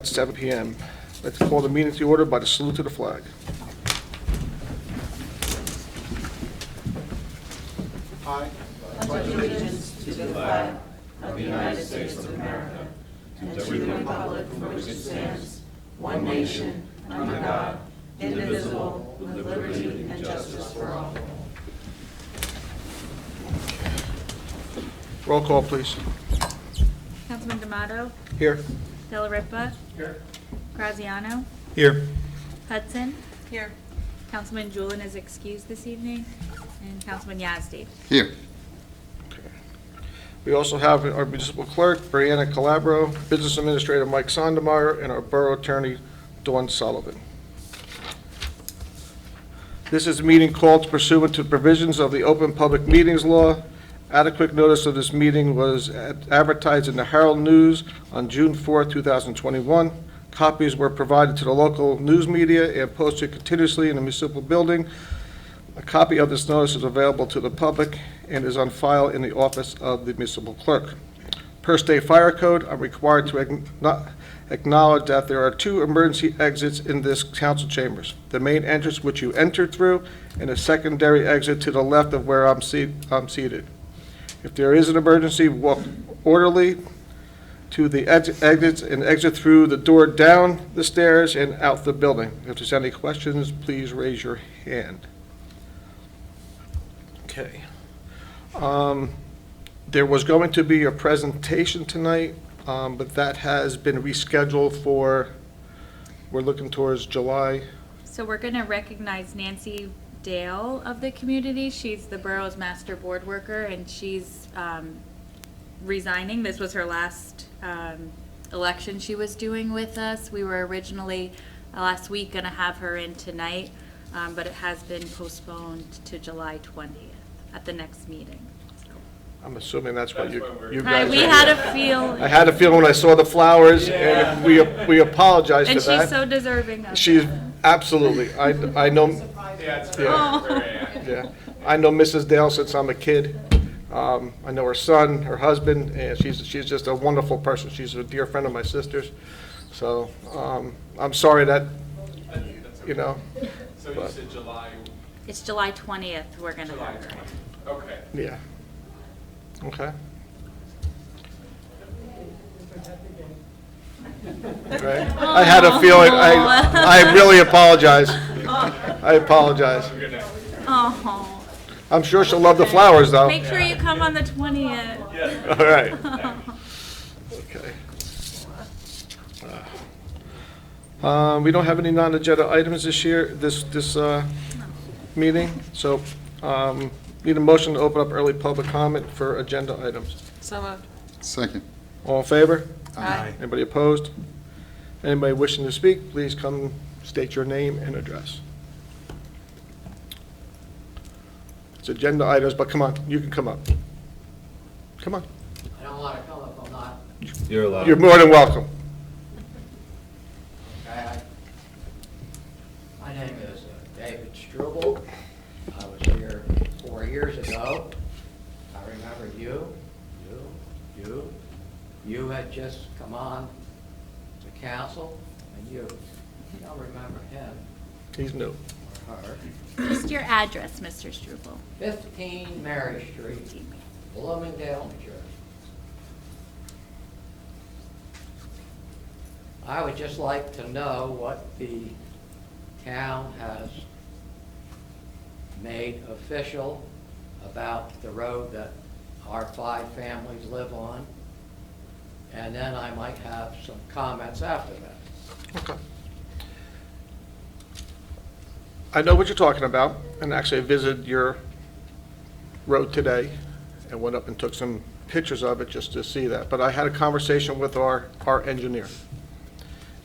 7 p.m. Let's call the meeting to order by the salute to the flag. I pledge allegiance to the flag of the United States of America and to the republic for which it stands, one nation, under God, indivisible, with liberty and justice for all. Roll call, please. Councilman D'Amato, Here. Della Ripa, Here. Graziano, Here. Hudson. Here. Councilman Julin is excused this evening, and Councilman Yazdi. Here. We also have our municipal clerk, Brianna Calabro, business administrator Mike Sondermeyer, and our borough attorney, Dawn Sullivan. This is a meeting called pursuant to provisions of the Open Public Meetings Law. Adequate notice of this meeting was advertised in the Herald News on June 4, 2021. Copies were provided to the local news media and posted continuously in the municipal building. A copy of this notice is available to the public and is on file in the office of the municipal clerk. Per state fire code, I'm required to acknowledge that there are two emergency exits in this council chambers. The main entrance which you entered through and a secondary exit to the left of where I'm seated. If there is an emergency, walk orderly to the exits and exit through the door down the stairs and out the building. If there's any questions, please raise your hand. Okay. There was going to be a presentation tonight, but that has been rescheduled for, we're looking towards July. So we're going to recognize Nancy Dale of the community. She's the borough's master board worker, and she's resigning. This was her last election she was doing with us. We were originally last week going to have her in tonight, but it has been postponed to July 20th at the next meeting. I'm assuming that's what you Right, guys we are- had a feeling, I had a feeling when I saw the flowers, and we apologize for and that. she's so deserving of She's it. absolutely. I know. Yeah, it's Oh. Yeah, I know Mrs. Dale since I'm a kid. I know her son, her husband, and she's just a wonderful person. She's a dear friend of my sister's. So I'm sorry that, you know. So you said July, It's July 20th we're going to July have her. 20th. Okay. Yeah. Okay. Right. I had a feeling. I really apologize. I apologize. Good night. Oh. I'm sure she'll love the flowers, though. Make sure you come on the 20th. Yeah. All right. Okay. We don't have any non-agenda items this year, this meeting, so need a motion to open up early public comment for agenda items. So moved. Second. All in favor? Aye. Anybody opposed? Anybody wishing to speak, please come state your name and address. It's agenda items, but come on, you can come up. Come on. I don't want to come if I'm not, You're allowed. You're more than welcome. okay? My name is David Struble. I was here 4 years ago. I remember you had just come on the council, and you don't remember him He's new. or her. Just your address, Mr. Struble. 15 Mary Street, Bloomingdale, New Jersey. I would just like to know what the town has made official about the road that our 5 families live on, and then I might have some comments after that. Okay. I know what you're talking about, and actually I visited your road today and went up and took some pictures of it just to see that. But I had a conversation with our engineer,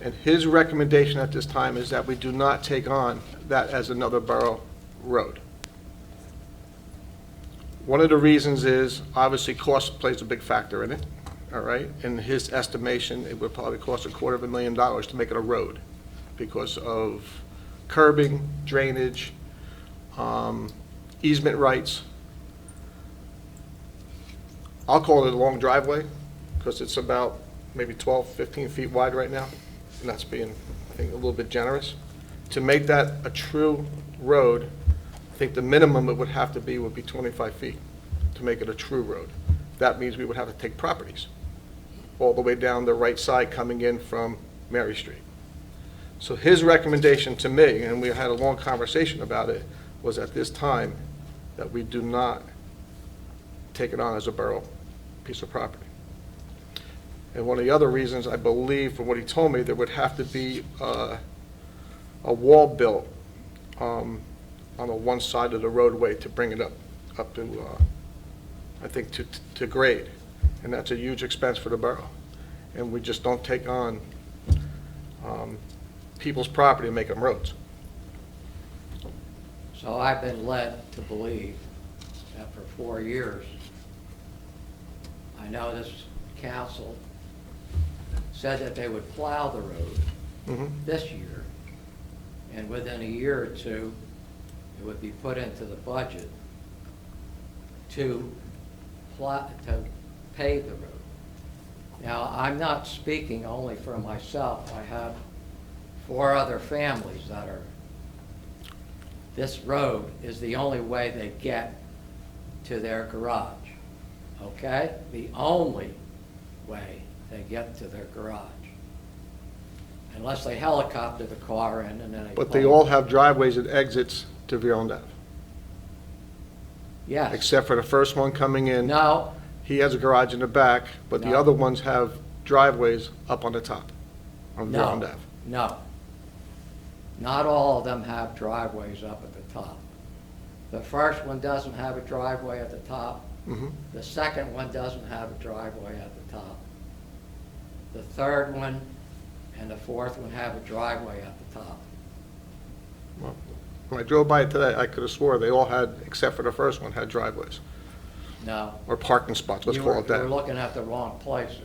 and his recommendation at this time is that we do not take on that as another borough road. One of the reasons is, obviously, cost plays a big factor in it, all right? In his estimation, it would probably cost $250,000 to make it a road because of curbing, drainage, easement rights. I'll call it a long driveway because it's about maybe 12, 15 feet wide right now. and that's being, I think, a little bit generous. To make that a true road, I think the minimum it would have to be would be 25 feet to make it a true road. That means we would have to take properties all the way down the right side coming in from Mary Street. So his recommendation to me, and we had a long conversation about it, was at this time that we do not take it on as a borough piece of property. And one of the other reasons, I believe, from what he told me, there would have to be a wall built on the one side of the roadway to bring it up to, I think, to grade. And that's a huge expense for the borough. And we just don't take on people's property and make them roads. So I've been led to believe that for 4 years, I know this council said that they would plow the road this year, and within a year or two, it would be put into the budget to pave the road. Now, I'm not speaking only for myself. I have 4 other families that are, this road is the only way they get to their garage, okay? The only way they get to their garage. Unless they helicopter the car in and then they. But they pull. all have driveways and exits to Veron Ave, Yes. except for the first one coming in. No, He has a garage in the back, but the No. other ones have driveways up on the top on Veron no, Ave. no. Not all of them have driveways up at the top. The first one doesn't have a driveway at the top. Mhm. The second one doesn't have a driveway at the top. The third one and the fourth one have a driveway at the top. Well, when I drove by it today, I could have swore they all had, except for the first one, had driveways No. or parking spots, let's You call were- it You were that. looking at the wrong place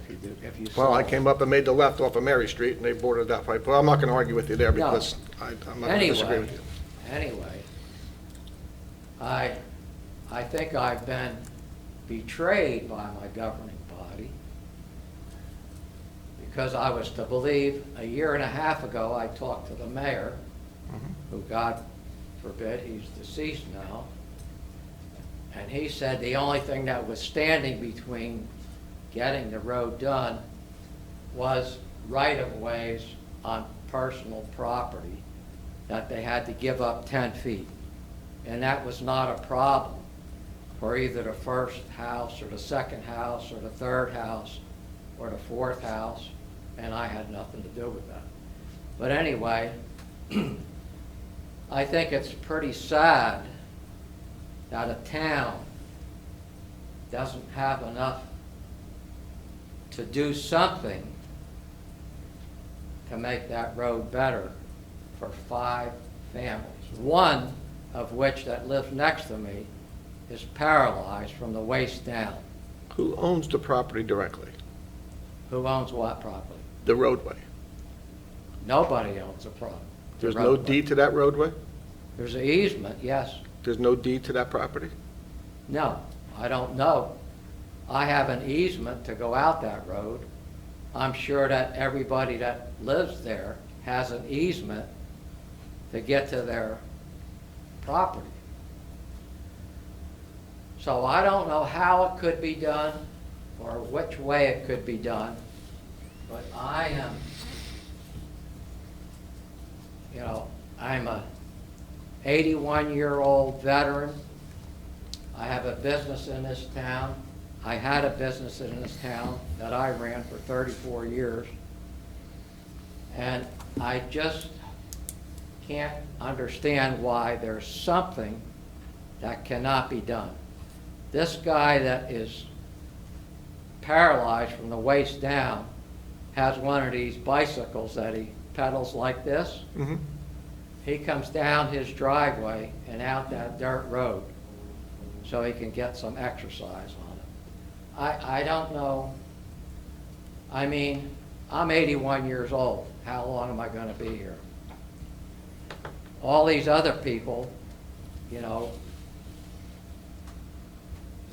if you saw. Well, I it. came up and made the left off of Mary Street, and they bordered that way. Well, I'm not going to argue with you there No. because I'm not going to disagree with you. Anyway, I think I've been betrayed by my governing body because I was to believe a year and a half ago, I talked to the mayor, who, God forbid, he's deceased now, and he said the only thing that was standing between getting the road done was right-of-ways on personal property that they had to give up 10 feet. And that was not a problem for either the first house or the second house or the third house or the fourth house, and I had nothing to do with that. But anyway, I think it's pretty sad that a town doesn't have enough to do something to make that road better for 5 families. One of which that lives next to me is paralyzed from the waist down. Who owns the property directly? Who owns what property? The roadway. Nobody owns a property. There's no deed to that roadway? There's an easement, yes. There's no deed to that property? No, I don't know. I have an easement to go out that road. I'm sure that everybody that lives there has an easement to get to their property. So I don't know how it could be done or which way it could be done, but I am, I'm a 81-year-old veteran. I have a business in this town. I had a business in this town that I ran for 34 years. And I just can't understand why there's something that cannot be done. This guy that is paralyzed from the waist down has one of these bicycles that he pedals like this. Mm-hmm. He comes down his driveway and out that dirt road so he can get some exercise on it. I don't know. I mean, I'm 81 years old. How long am I going to be here? All these other people,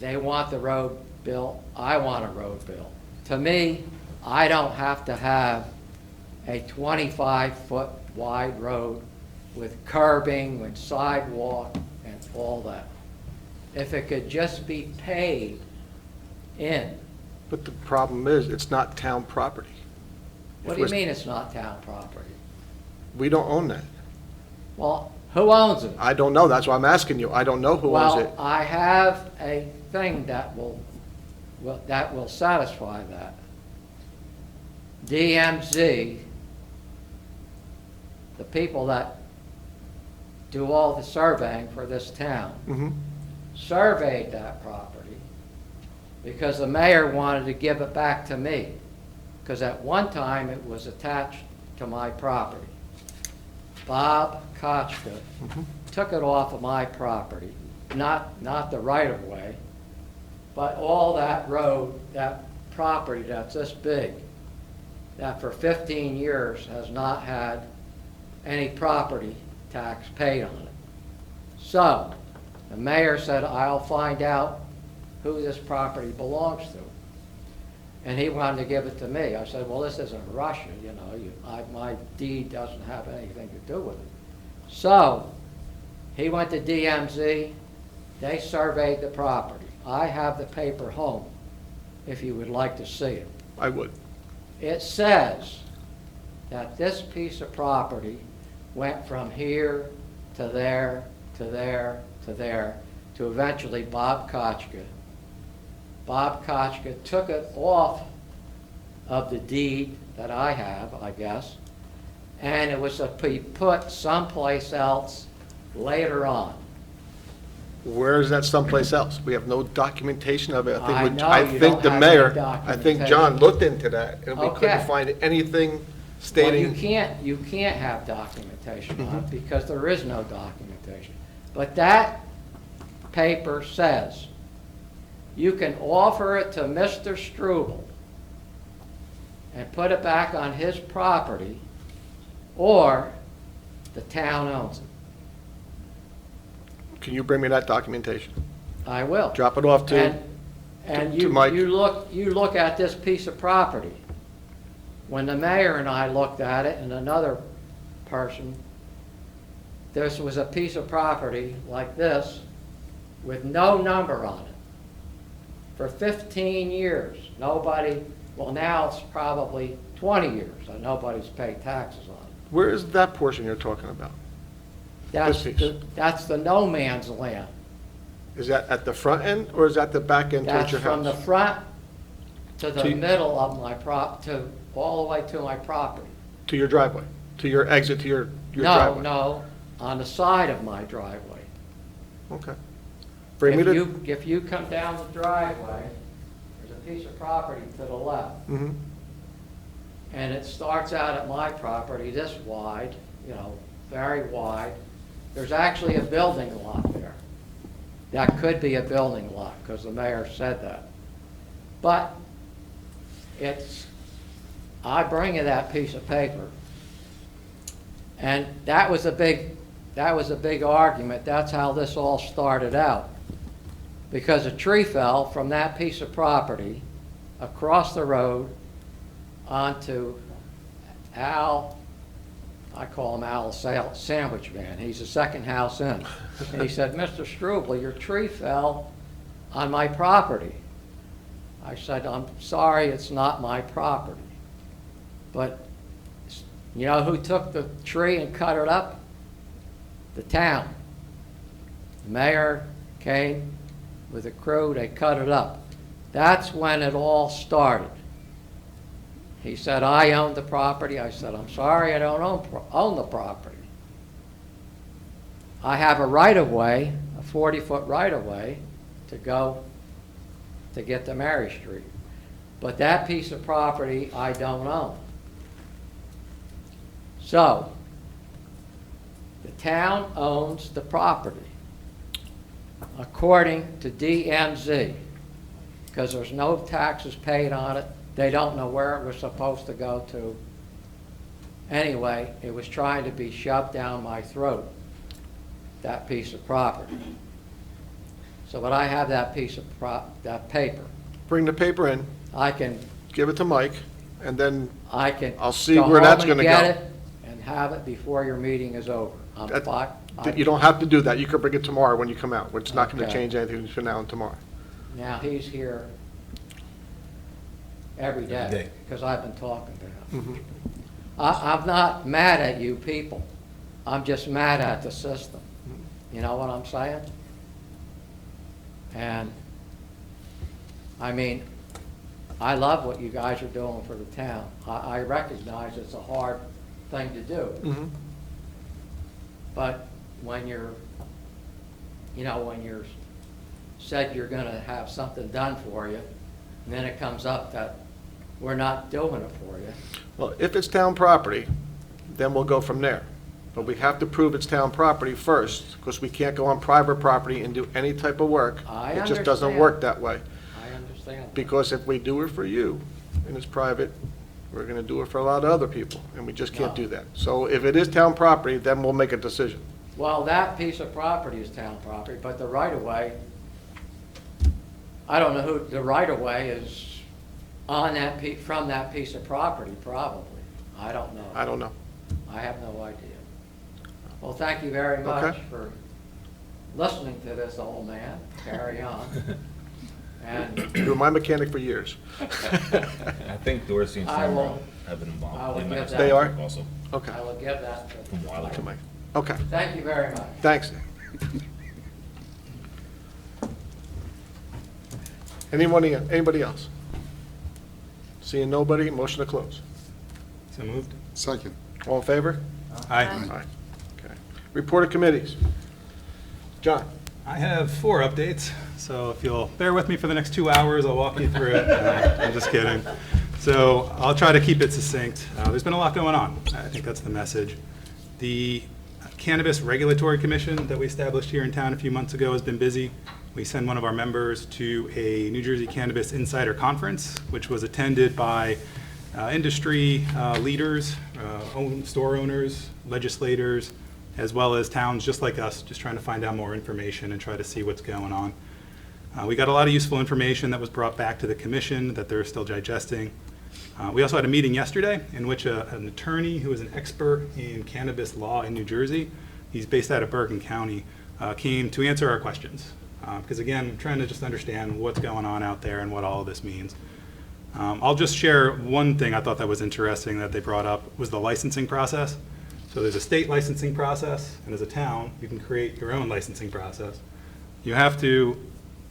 they want the road built. I want a road built. To me, I don't have to have a 25-foot wide road with curbing and sidewalk and all that. If it could just be paved in. But the problem is, it's not town property. What do you mean it's not town property? We don't own that. Well, who owns it? I don't know, that's why I'm asking you. I don't know who owns it. Well, I have a thing that will satisfy that. DMZ, the people that do all the surveying for this town, Mhm. surveyed that property because the mayor wanted to give it back to me, because at one time it was attached to my property. Bob Kochka took it off of my property, not the right-of-way, but all that road, that property that's this big, that for 15 years has not had any property tax paid on it. So, the mayor said, I'll find out who this property belongs to. And he wanted to give it to me. I said, well, this isn't Russia, you know, my deed doesn't have anything to do with it. So, he went to DMZ, they surveyed the property. I have the paper home, if you would like to see it. I would. It says that this piece of property went from here to there, to there, to there, to eventually Bob Kochka. Bob Kochka took it off of the deed that I have, I guess, and it was to be put someplace else later on. Where is that someplace else? We have no documentation of it. I know I you think don't the have mayor, any I think John looked into that, and we couldn't Okay. find anything Well, stating. you can't have documentation on it because there is no documentation. But that paper says you can offer it to Mr. Struble and put it back on his property, or the town owns it. Can you bring me that documentation? I will. Drop it off to, And to you Mike. you look at this piece of property. When the mayor and I looked at it, and another person, this was a piece of property like this with no number on it. For 15 years, nobody, well, now it's probably 20 years that nobody's paid taxes on it. where is that portion you're talking about? That's This piece. that's the no man's land. Is that at the front end, or is that the back end towards That's your from the house? front to the To- middle of my all the way to my property. To your driveway, to your exit to your No, driveway? no, on the side of my driveway. Okay. Bring me If you come down the driveway, there's a piece of property to the left, Mhm. and it starts out at my property this wide, you know, very wide. There's actually a building lot there. That could be a building lot, because the mayor said that. But I bring you that piece of paper. And that was a big argument. That's how this all started out. Because a tree fell from that piece of property across the road onto Al, I call him Al Sandwich Man. He's the second house in. And he said, Mr. Struble, your tree fell on my property. I said, I'm sorry, it's not my property. But you know who took the tree and cut it up? The town. The mayor came with a crew, they cut it up. That's when it all started. He said, I own the property. I said, I'm sorry, I don't own the property. I have a right-of-way, a 40-foot right-of-way to go to get to Mary Street. But that piece of property I don't own. So, the town owns the property according to DMZ, because there's no taxes paid on it. They don't know where it was supposed to go to. Anyway, it was trying to be shoved down my throat, that piece of property. So, but I have that piece of that paper. Bring the paper in, I can, give it to Mike, and then I can I'll see go where that's home and gonna get go. it and have it before your meeting is over. you don't have to do that. You can bring it tomorrow when you come out. It's not gonna Okay. change anything between now and tomorrow. Now, he's here every day, day. because I've been talking to him. Mhm. I'm not mad at you people. I'm just mad at the system. You know what I'm saying? And, I mean, I love what you guys are doing for the town. I recognize it's a hard thing to do. Mhm. But when you're, when you're said you're gonna have something done for you, and then it comes up that we're not doing it for you. Well, if it's town property, then we'll go from there. But we have to prove it's town property first, because we can't go on private property and do any type of work. I It just doesn't understand. work that way. I understand. Because if we do it for you, and it's private, we're gonna do it for a lot of other people, and we just can't No. do that. So if it is town property, then we'll make a decision. Well, that piece of property is town property, but the right-of-way, I don't know who, the right-of-way is on that from that piece of property, probably. I don't know. I don't know. I have no idea. Well, thank you very much Okay. for listening to this old man. Carry on. And You were my mechanic for years. I think Dorsey and I Sam will- have been involved. I will might give have that- They are? Also, Okay. I will give that from a while to ago. Mike. Okay, Thank you very much. thanks. Anybody else? Seeing nobody, motion to close. So moved. Second. All in favor? Aye. Aye. Okay. Report of committees. John? I have 4 updates, so if you'll bear with me for the next 2 hours, I'll walk you through it. I'm just kidding. So I'll try to keep it succinct. There's been a lot going on. I think that's the message. The Cannabis Regulatory Commission that we established here in town a few months ago has been busy. We sent one of our members to a New Jersey Cannabis Insider Conference, which was attended by industry leaders, store owners, legislators, as well as towns just like us, just trying to find out more information and try to see what's going on. We got a lot of useful information that was brought back to the commission that they're still digesting. We also had a meeting yesterday in which an attorney who is an expert in cannabis law in New Jersey, he's based out of Bergen County, came to answer our questions. Because again, I'm trying to just understand what's going on out there and what all of this means. I'll just share one thing I thought that was interesting that they brought up was the licensing process. So there's a state licensing process, and as a town, you can create your own licensing process. You have to,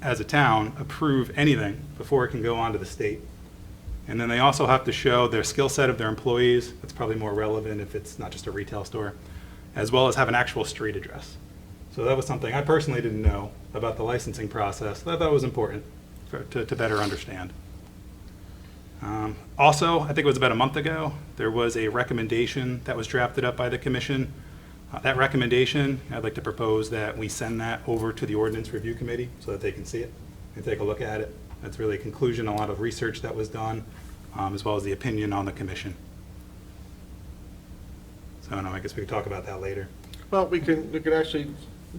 as a town, approve anything before it can go on to the state. And then they also have to show their skill set of their employees. That's probably more relevant if it's not just a retail store, as well as have an actual street address. So that was something I personally didn't know about the licensing process. I thought it was important to better understand. Also, I think it was about a month ago, there was a recommendation that was drafted up by the commission. That recommendation, I'd like to propose that we send that over to the Ordinance Review Committee so that they can see it and take a look at it. That's really a conclusion, a lot of research that was done, as well as the opinion on the commission. So I guess we can talk about that later. Well, we can actually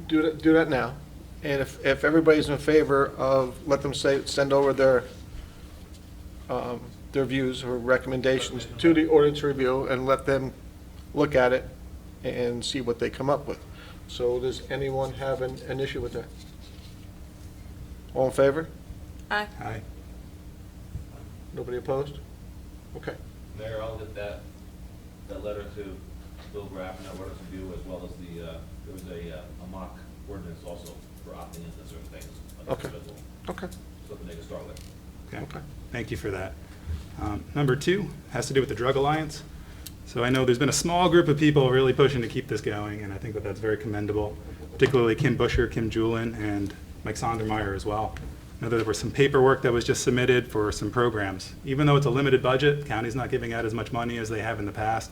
do that now. And if everybody's in favor of, let them send over their views or recommendations to the ordinance review and let them look at it and see what they come up with. So does anyone have an issue with that? All in favor? Aye. Aye. Nobody opposed? Okay. Mayor, I'll get that letter to Bill Graff and that ordinance review, as well as there was a mock ordinance also for opting into certain things. Like Okay. individual, Okay. something they can start with. Okay. Thank you for that. Number 2 has to do with the Drug Alliance. So I know there's been a small group of people really pushing to keep this going, and I think that that's very commendable, particularly Kim Busher, Kim Julin, and Mike Sondermeyer as well. I know there was some paperwork that was just submitted for some programs. Even though it's a limited budget, the county's not giving out as much money as they have in the past.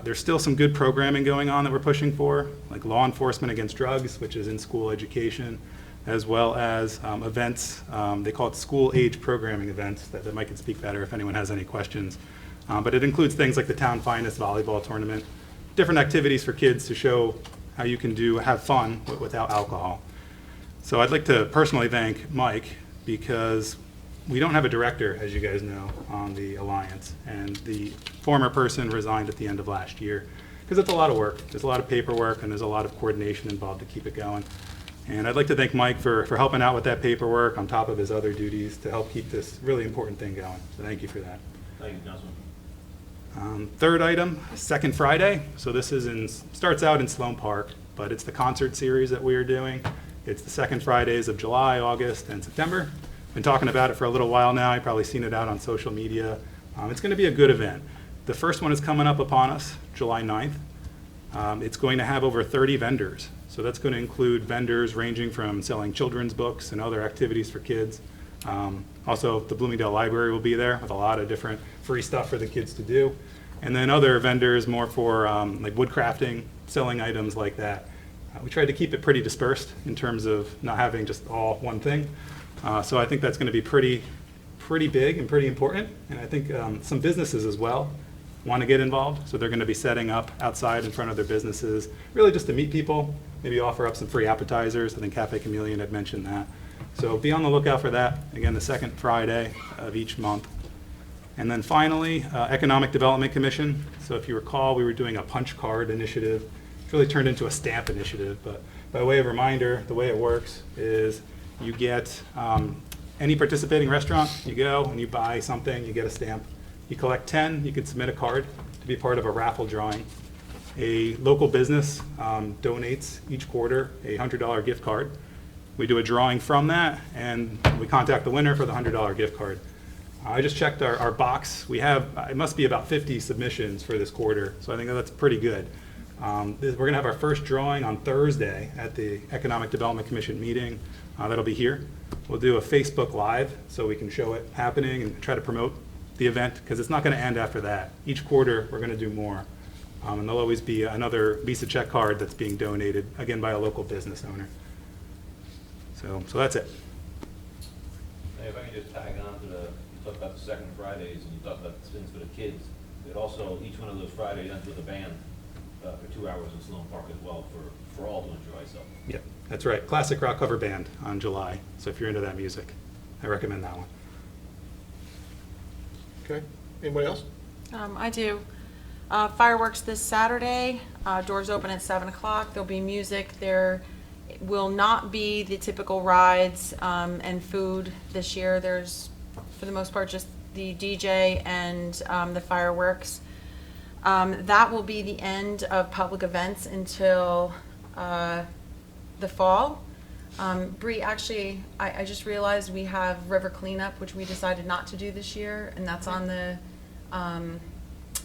There's still some good programming going on that we're pushing for, like law enforcement against drugs, which is in-school education, as well as events. They call it school-age programming events that Mike can speak better if anyone has any questions. But it includes things like the Town Finest volleyball tournament, different activities for kids to show how you can have fun without alcohol. So I'd like to personally thank Mike because We don't have a director, as you guys know, on the Alliance, and the former person resigned at the end of last year because it's a lot of work. There's a lot of paperwork and there's a lot of coordination involved to keep it going. And I'd like to thank Mike for helping out with that paperwork on top of his other duties to help keep this really important thing going. So thank you for that. Thank you, Councilman. Third item, second Friday. So this starts out in Sloan Park, but it's the concert series that we are doing. It's the second Fridays of July, August, and September. Been talking about it for a little while now. You've probably seen it out on social media. It's going to be a good event. The first one is coming up upon us, July 9th. It's going to have over 30 vendors. So that's going to include vendors ranging from selling children's books and other activities for kids. Also, the Bloomingdale Library will be there with a lot of different free stuff for the kids to do. And then other vendors more for like wood crafting, selling items like that. We tried to keep it pretty dispersed in terms of not having just all one thing. So I think that's going to be pretty big and pretty important. And I think some businesses as well want to get involved. So they're going to be setting up outside in front of their businesses, really just to meet people, maybe offer up some free appetizers. I think Cafe Chameleon had mentioned that. So be on the lookout for that. Again, the second Friday of each month. And then finally, Economic Development Commission. So if you recall, we were doing a punch card initiative. It's really turned into a stamp initiative. But by way of reminder, the way it works is you get any participating restaurant, you go and you buy something, you get a stamp. You collect 10, you can submit a card to be part of a raffle drawing. A local business donates each quarter a $100 gift card. We do a drawing from that, and we contact the winner for the $100 gift card. I just checked our box. We have, it must be about 50 submissions for this quarter, so I think that's pretty good. We're going to have our first drawing on Thursday at the Economic Development Commission meeting. That'll be here. We'll do a Facebook Live so we can show it happening and try to promote the event, because it's not going to end after that. Each quarter, we're going to do more. And there'll always be another Visa check card that's being donated, again, by a local business owner. So that's it. Hey, if I can just tag on to you talked about the second Fridays, and you talked about the things for the kids. It also, each one of those Fridays ends with a band for 2 hours in Sloan Park as well, for all to enjoy. So. Yep, that's right. Classic rock cover band on July. So if you're into that music, I recommend that one. Okay, anybody else? I do. Fireworks this Saturday. Doors open at 7 o'clock. There'll be music. There will not be the typical rides and food this year. There's, for the most part, just the DJ and the fireworks. That will be the end of public events until the fall. Bree, actually, I just realized we have river cleanup, which we decided not to do this year, and that's on the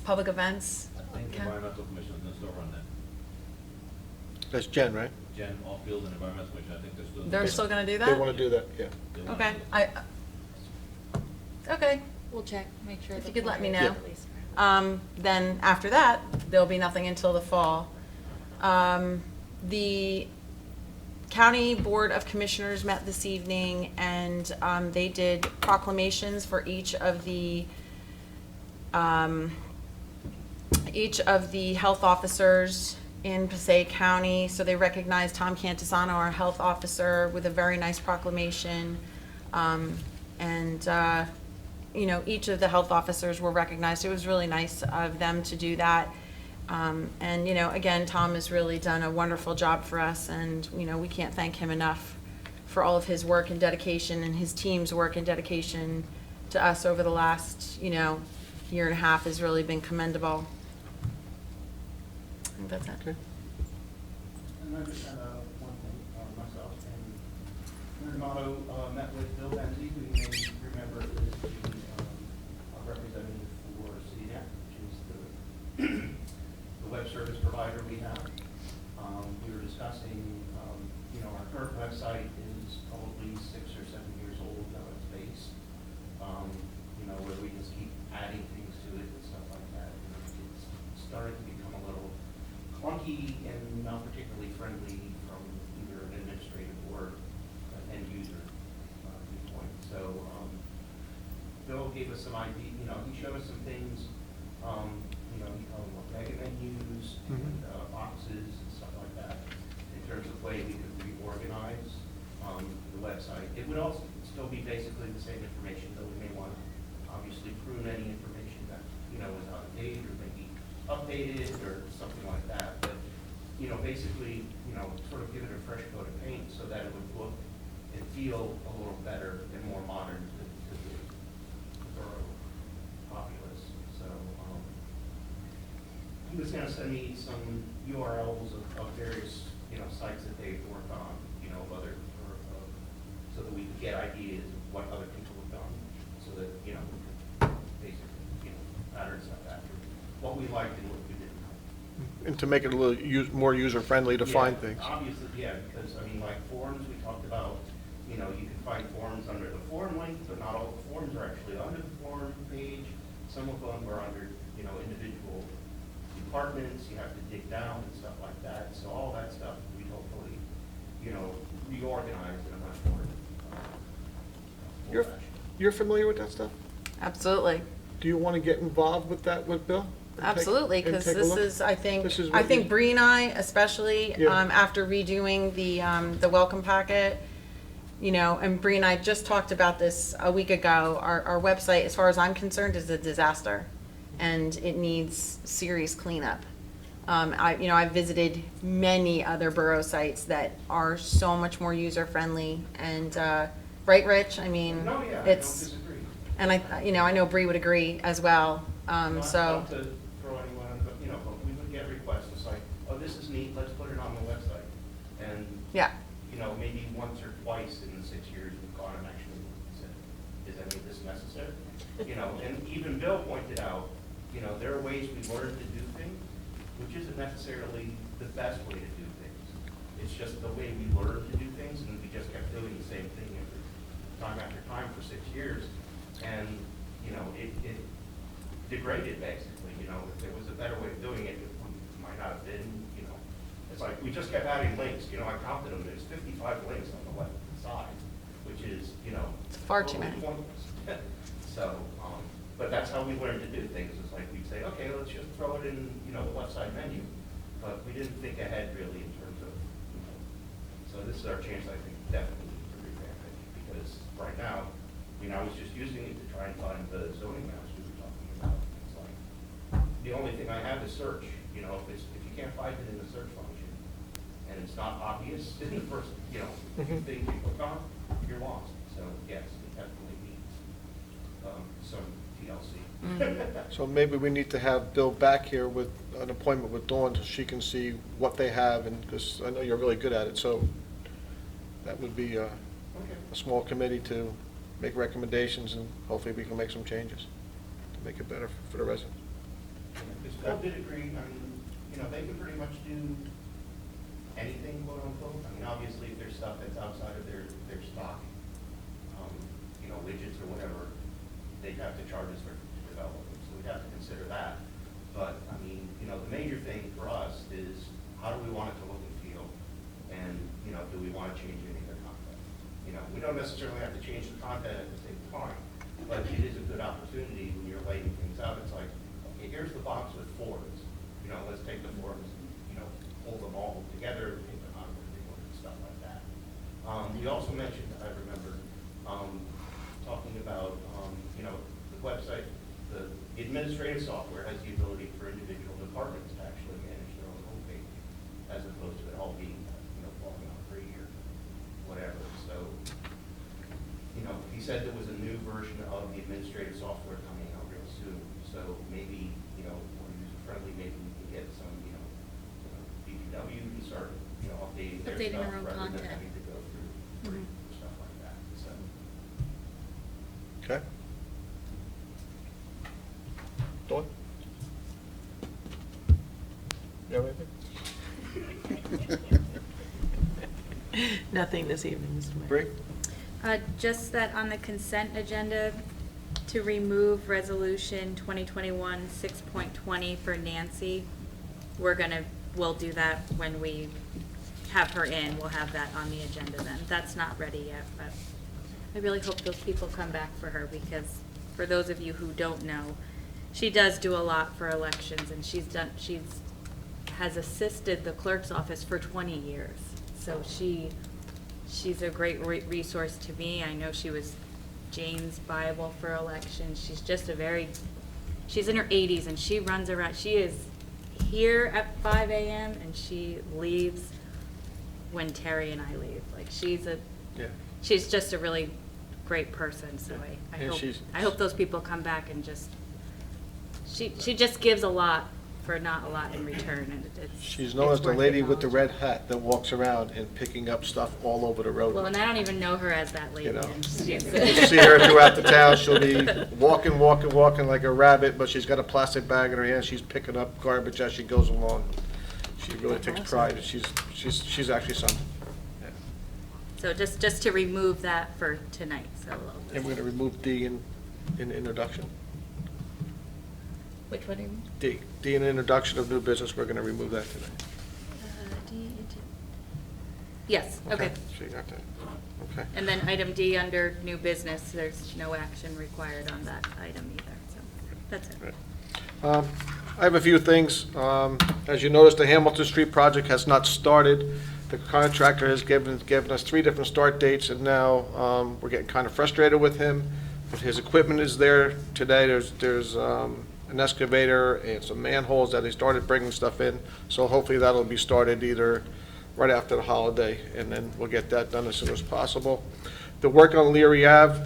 public events. I think the Environmental Commission is going to still run that. That's Jen, right? Jen, Allfield, and Environmental Commission, I think they're still. They're still gonna do They that? want to do that, yeah. They wanna Okay, do it. okay. We'll check, make sure. If the you could let me flyer know. is released. Then after that, there'll be nothing until the fall. The County Board of Commissioners met this evening, and they did proclamations for each of the health officers in Passaic County. So they recognized Tom Cantisano, our health officer, with a very nice proclamation. You know, each of the health officers were recognized. It was really nice of them to do that. And, you know, again, Tom has really done a wonderful job for us, and, you know, we can't thank him enough for all of his work and dedication, and his team's work and dedication to us over the last, you know, year and a half has really been commendable. I think that's it. Okay. And I just had one thing myself, and Renato met with Bill Benzie, who you may remember is the representative for CDAC, which is the web service provider we have. We were discussing, you know, our current website is probably 6 or 7 years old at its base. You know, where we just keep adding things to it and stuff like that. And it's starting to become a little clunky and not particularly friendly from either an administrative or an end user viewpoint. So Bill gave us some idea, you know, he showed us some things, you know, what mega menus and boxes and stuff like that in terms of way we could reorganize the website. It would also still be basically the same information, though we may want to obviously prune any information that, you know, is out of date or maybe updated or something like that. But, you know, basically, you know, sort of give it a fresh coat of paint so that it would look and feel a little better and more modern to the borough populace. So, he was gonna send me some URLs of various, you know, sites that they've worked on, you know, so that we could get ideas of what other people have done, so that, you know, we could basically, you know, pattern stuff after what we liked and what we didn't like. And to make it a little more user-friendly to find Yeah, things. Obviously, yeah, because, I mean, like forums, we talked about, you know, you can find forums under the forum link, but not all the forums are actually under the forum page. Some of them are under, you know, individual departments, you have to dig down and stuff like that. So all that stuff, we hopefully, you know, reorganize in a much more You're, fashion. you're familiar with that stuff? Absolutely. Do you want to get involved with that with Bill? And take- Absolutely, and because take a this look? is, I think, This is I what think you- Bree and I, especially, Yeah. after redoing the welcome packet, you know, and Bree and I just talked about this a week ago, our website, as far as I'm concerned, is a disaster, and it needs serious cleanup. I've visited many other borough sites that are so much more user-friendly, and, right, Rich? I mean, No, yeah, I don't it's, disagree. and I know Bree would agree as well, Not so. to throw anyone, but, you know, but we would get requests, it's like, oh, this is neat, let's put it on the website. And, Yeah, you know, maybe once or twice in the 6 years we've gone and actually said, is any of this necessary? You know, and even Bill pointed out, you know, there are ways we learn to do things, which isn't necessarily the best way to do things. It's just the way we learn to do things, and we just kept doing the same thing time after time for 6 years. And, you know, it degraded basically, you know, if there was a better way of doing it, it might not have been, you know. It's like, we just kept adding links, you know, I counted them, there's 55 links on the left side, which is, you know. It's far too totally many. pointless. So, but that's how we learned to do things, it's like, we'd say, okay, let's just throw it in, you know, the left side menu. But we didn't think ahead really in terms of, you know, so this is our chance, I think, definitely to revamp it, because right now, I mean, I was just using it to try and find the zoning maps we were talking about. It's like, the only thing I have is search, you know, if you can't find it in the search function, and it's not obvious in the first, you know, thing you click on, you're lost. So, yes, it definitely needs some TLC. So maybe we need to have Bill back here with an appointment with Dawn so she can see what they have, and, because I know you're really good at it, so that would be a small committee to make recommendations, and hopefully we can make some changes to make it better for the residents. Because Bill did agree, I mean, you know, they can pretty much do anything, quote unquote. I mean, obviously, if there's stuff that's outside of their stock, you know, widgets or whatever, they'd have to charge us for development, so we'd have to consider that. But, I mean, you know, the major thing for us is, how do we want it to look and feel? And, you know, do we want to change any of the content? You know, we don't necessarily have to change the content at the same time, but it is a good opportunity when you're laying things out. It's like, okay, here's the box with forms. You know, let's take the forms and, you know, pull them all together, take them out of the book and stuff like that. We also mentioned, I remember, talking about, you know, the website, the administrative software has the ability for individual departments to actually manage their own homepage, as opposed to it all being, you know, falling out free or whatever. So, you know, he said there was a new version of the administrative software coming out real soon. So maybe, you know, more user-friendly, maybe we can get some, you know, BPW can start, you know, updating their Updating stuff their own rather than content. having to go through free stuff like that, so. Okay? Dawn? You have anything? Nothing this evening, Mr. Mayor. Bree? Just that on the consent agenda, to remove resolution 2021 6.20 for Nancy, we'll do that when we have her in. We'll have that on the agenda then. That's not ready yet, but I really hope those people come back for her, because for those of you who don't know, she does do a lot for elections, and has assisted the clerk's office for 20 years. So she she's a great resource to me. I know she was Jane's Bible for election. She's just she's in her 80s and she runs around. She is here at 5 a.m. and she leaves when Terry and I leave. Like she's just a really great person. So And I hope those people come back and just, she just gives a lot for not a lot in return, and She's known as it's the worth lady with the red acknowledging. hat that walks around and picking up stuff all over the road. Well, and I don't even know her as that lady. You know. and she's- You see her throughout the town, she'll be walking like a rabbit, but she's got a plastic bag in her hand, she's picking up garbage as she goes along. She really takes pride, and she's actually something. Yeah. So just to remove that for tonight, so. And we're gonna remove D in introduction. Which one are you? D in introduction of new business, we're gonna remove that today. Yes, okay. So you got that, okay. And then item D under new business, there's no action required on that item either, so that's it. Right. I have a few things. As you notice, the Hamilton Street project has not started. The contractor has given us 3 different start dates, and now we're getting kind of frustrated with him. But his equipment is there today. There's an excavator and some manholes that he started bringing stuff in. So hopefully that'll be started either right after the holiday, and then we'll get that done as soon as possible. The work on Leary Ave,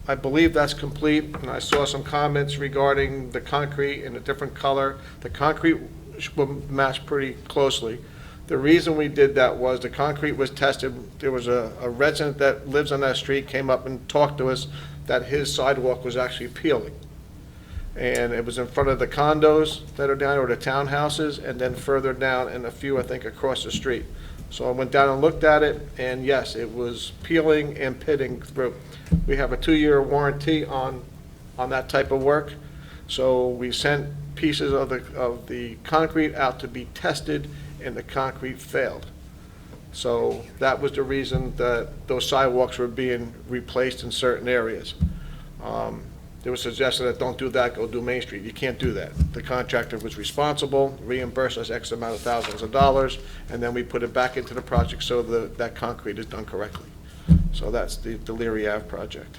I believe that's complete, and I saw some comments regarding the concrete in a different color. The concrete will match pretty closely. The reason we did that was the concrete was tested. There was a resident that lives on that street, came up and talked to us that his sidewalk was actually peeling. And it was in front of the condos that are down, or the townhouses, and then further down, and a few, I think, across the street. So I went down and looked at it, and yes, it was peeling and pitting through. We have a 2-year warranty on that type of work. So we sent pieces of the concrete out to be tested, and the concrete failed. So that was the reason that those sidewalks were being replaced in certain areas. There was suggestion that don't do that, go do Main Street. You can't do that. The contractor was responsible, reimbursed us X amount of thousands of dollars, and then we put it back into the project so that concrete is done correctly. So that's the Leary Ave project.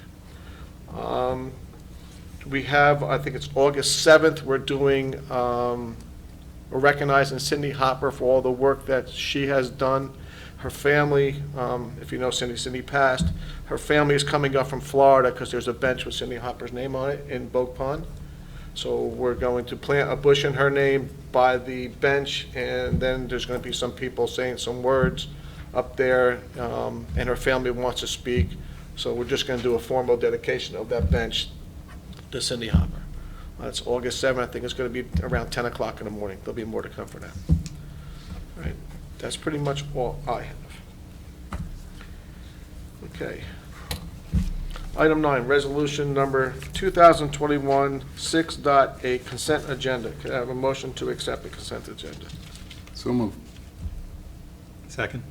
We have, I think it's August 7th, we're recognizing Cindy Hopper for all the work that she has done. Her family, if you know Cindy passed. Her family is coming up from Florida because there's a bench with Cindy Hopper's name on it in Bogue Pond. So we're going to plant a bush in her name by the bench, and then there's going to be some people saying some words up there, and her family wants to speak. So we're just going to do a formal dedication of that bench to Cindy Hopper. That's August 7th. I think it's going to be around 10 o'clock in the morning. There'll be more to come for that. All right. That's pretty much all I have. Okay. Item 9, resolution number 2021 6.8, consent agenda. Could I have a motion to accept the consent agenda? So move. Second?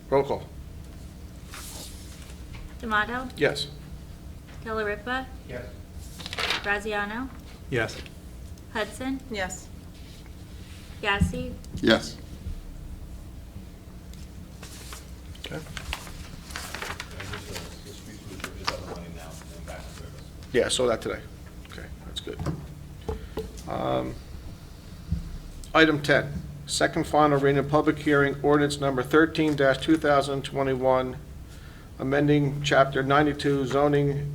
Roll call. D'Amato? Yes. Delariva? Yes. Graziano? Yes. Hudson? Yes. Yasi? Yes. Okay. The street sweeper is up and running now and back in service. Yeah, I saw that today. Okay, that's good. Item 10, second final reading of public hearing, ordinance number 13-2021, amending Chapter 92 zoning,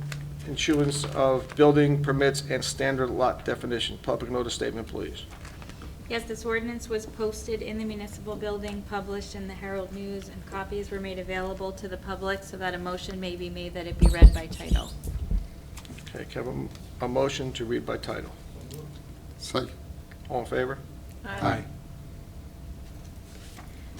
issuance of building permits and standard lot definition. Public notice statement, please. Yes, this ordinance was posted in the municipal building, published in the Herald News, and copies were made available to the public so that a motion may be made that it be read by title. Okay, can I have a motion to read by title? Second. All in favor? Aye.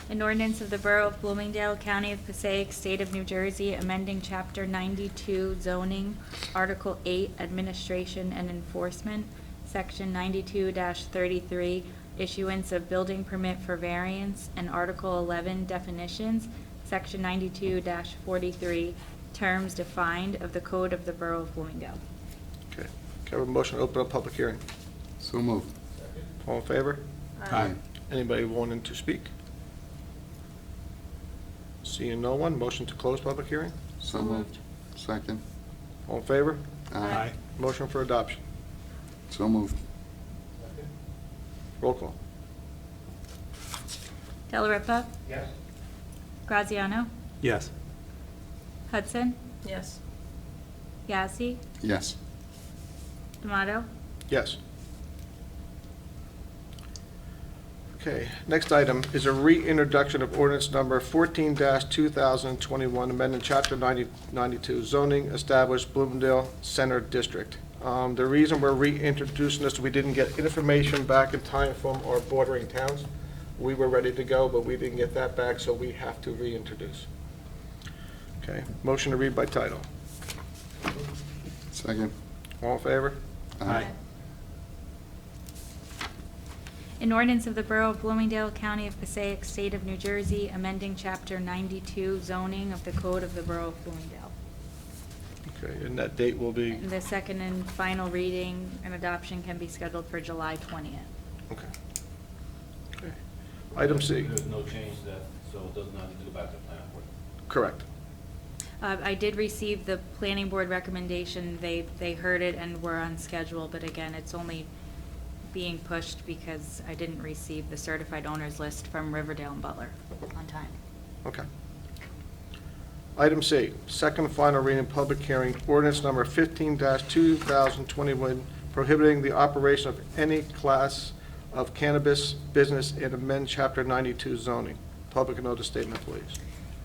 An ordinance of the Borough of Bloomingdale, County of Passaic, State of New Jersey, amending Chapter 92 zoning, Article 8, Administration and Enforcement, Section 92-33, issuance of building permit for variance, and Article 11, definitions, Section 92-43, terms defined of the Code of the Borough of Bloomingdale. Okay, can I have a motion to open up public hearing? So move. All in favor? Aye. Anybody wanting to speak? Seeing no one, motion to close public hearing. So moved. Second. All in favor? Aye. Motion for adoption. So moved. Roll call. Delariva, Yes. Graziano, Yes. Hudson, Yes. Yazdi, Yes. D'Amato, Yes. Okay, next item is a reintroduction of ordinance number 14-2021, amending Chapter 92 zoning, established Bloomingdale Center District. The reason we're reintroducing this, we didn't get information back in time from our bordering towns. We were ready to go, but we didn't get that back, so we have to reintroduce. Okay, motion to read by title. Second. All in favor? Aye. An ordinance of the Borough of Bloomingdale, County of Passaic, State of New Jersey, amending Chapter 92 zoning of the Code of the Borough of Bloomingdale. Okay, and that date will be, And the second and final reading and adoption can be scheduled for July 20th. okay. Okay. Item C, There's no change to that, so it does not need to go back to the planning board. correct. I did receive the planning board recommendation. They heard it and were on schedule, but again, it's only being pushed because I didn't receive the certified owners list from Riverdale and Butler on time. Okay. Item C, second and final reading, public hearing, ordinance number 15-2021, prohibiting the operation of any class of cannabis business and amend Chapter 92 zoning. Public notice statement, please.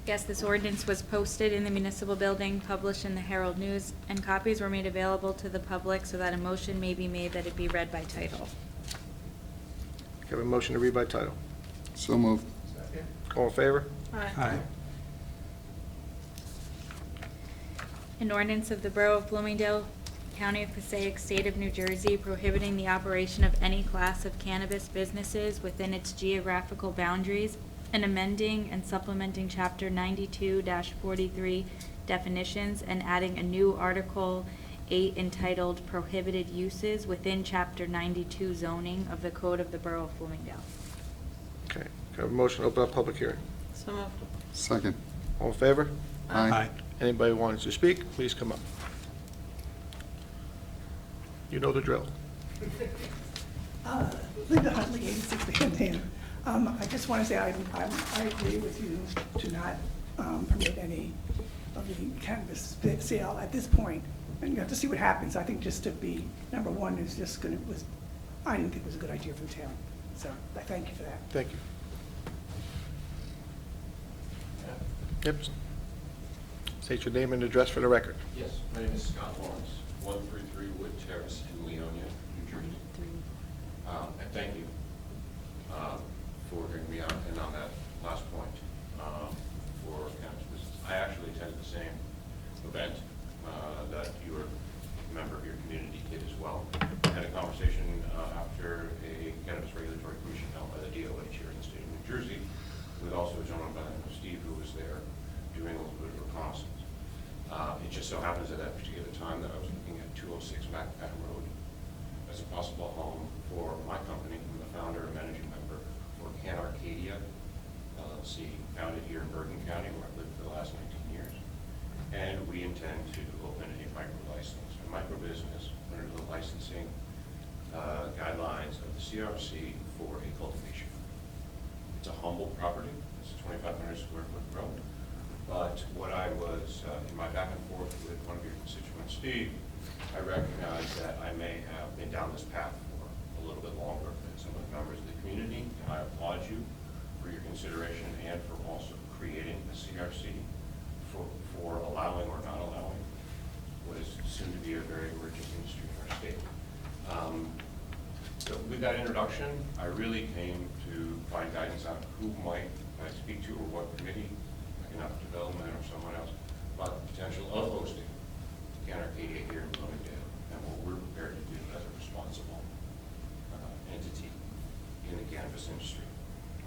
Yes, this ordinance was posted in the municipal building, published in the Herald News, and copies were made available to the public so that a motion may be made that it be read by title. Have a motion to read by title. So moved. All in favor? Aye. An ordinance of the Borough of Bloomingdale, County of Passaic, State of New Jersey, prohibiting the operation of any class of cannabis businesses within its geographical boundaries, and amending and supplementing Chapter 92-43 definitions, and adding a new Article 8 entitled Prohibited Uses within Chapter 92 zoning of the Code of the Borough of Bloomingdale. Okay. Have a motion to open up public hearing. So moved. Second. All in favor? Aye. Anybody wanting to speak, please come up. You know the drill. Linda Huntley, 86 Van Dam. I just want to say I agree with you to not permit any of the cannabis sale at this point, and you have to see what happens. I think just to be number one is just going to, I didn't think it was a good idea for the town. So I thank you for that. Thank you. Yep. State your name and address for the record. Yes, my name is Scott Lawrence, 133 Wood Terrace in Leonia, New Jersey. And thank you for hearing me out, and on that last point, for cannabis business. I actually attended the same event that your member of your community did as well. I had a conversation after a cannabis regulatory commission held by the DOH here in the state of New Jersey, with also a gentleman by the name of Steve who was there doing a little bit of reconnaissance. It just so happens at that particular time that I was looking at 206 McPatten Road as a possible home for my company. I'm the founder and managing member for Can Arcadia LLC, founded here in Bergen County, where I've lived for the last 19 years. And we intend to open a micro license, a micro business under the licensing guidelines of the CRC for a cultivation. It's a humble property. It's a 2,500 square foot grow. But what I was, in my back and forth with one of your constituents, Steve, I recognized that I may have been down this path for a little bit longer than some of the members of the community. And I applaud you for your consideration and for also creating a CRC for allowing or not allowing what is soon to be a very emerging industry in our state. So with that introduction, I really came to find guidance on who might I speak to or what committee, economic development or someone else, about the potential of hosting Can Arcadia here in Bloomingdale and what we're prepared to do as a responsible entity in the cannabis industry.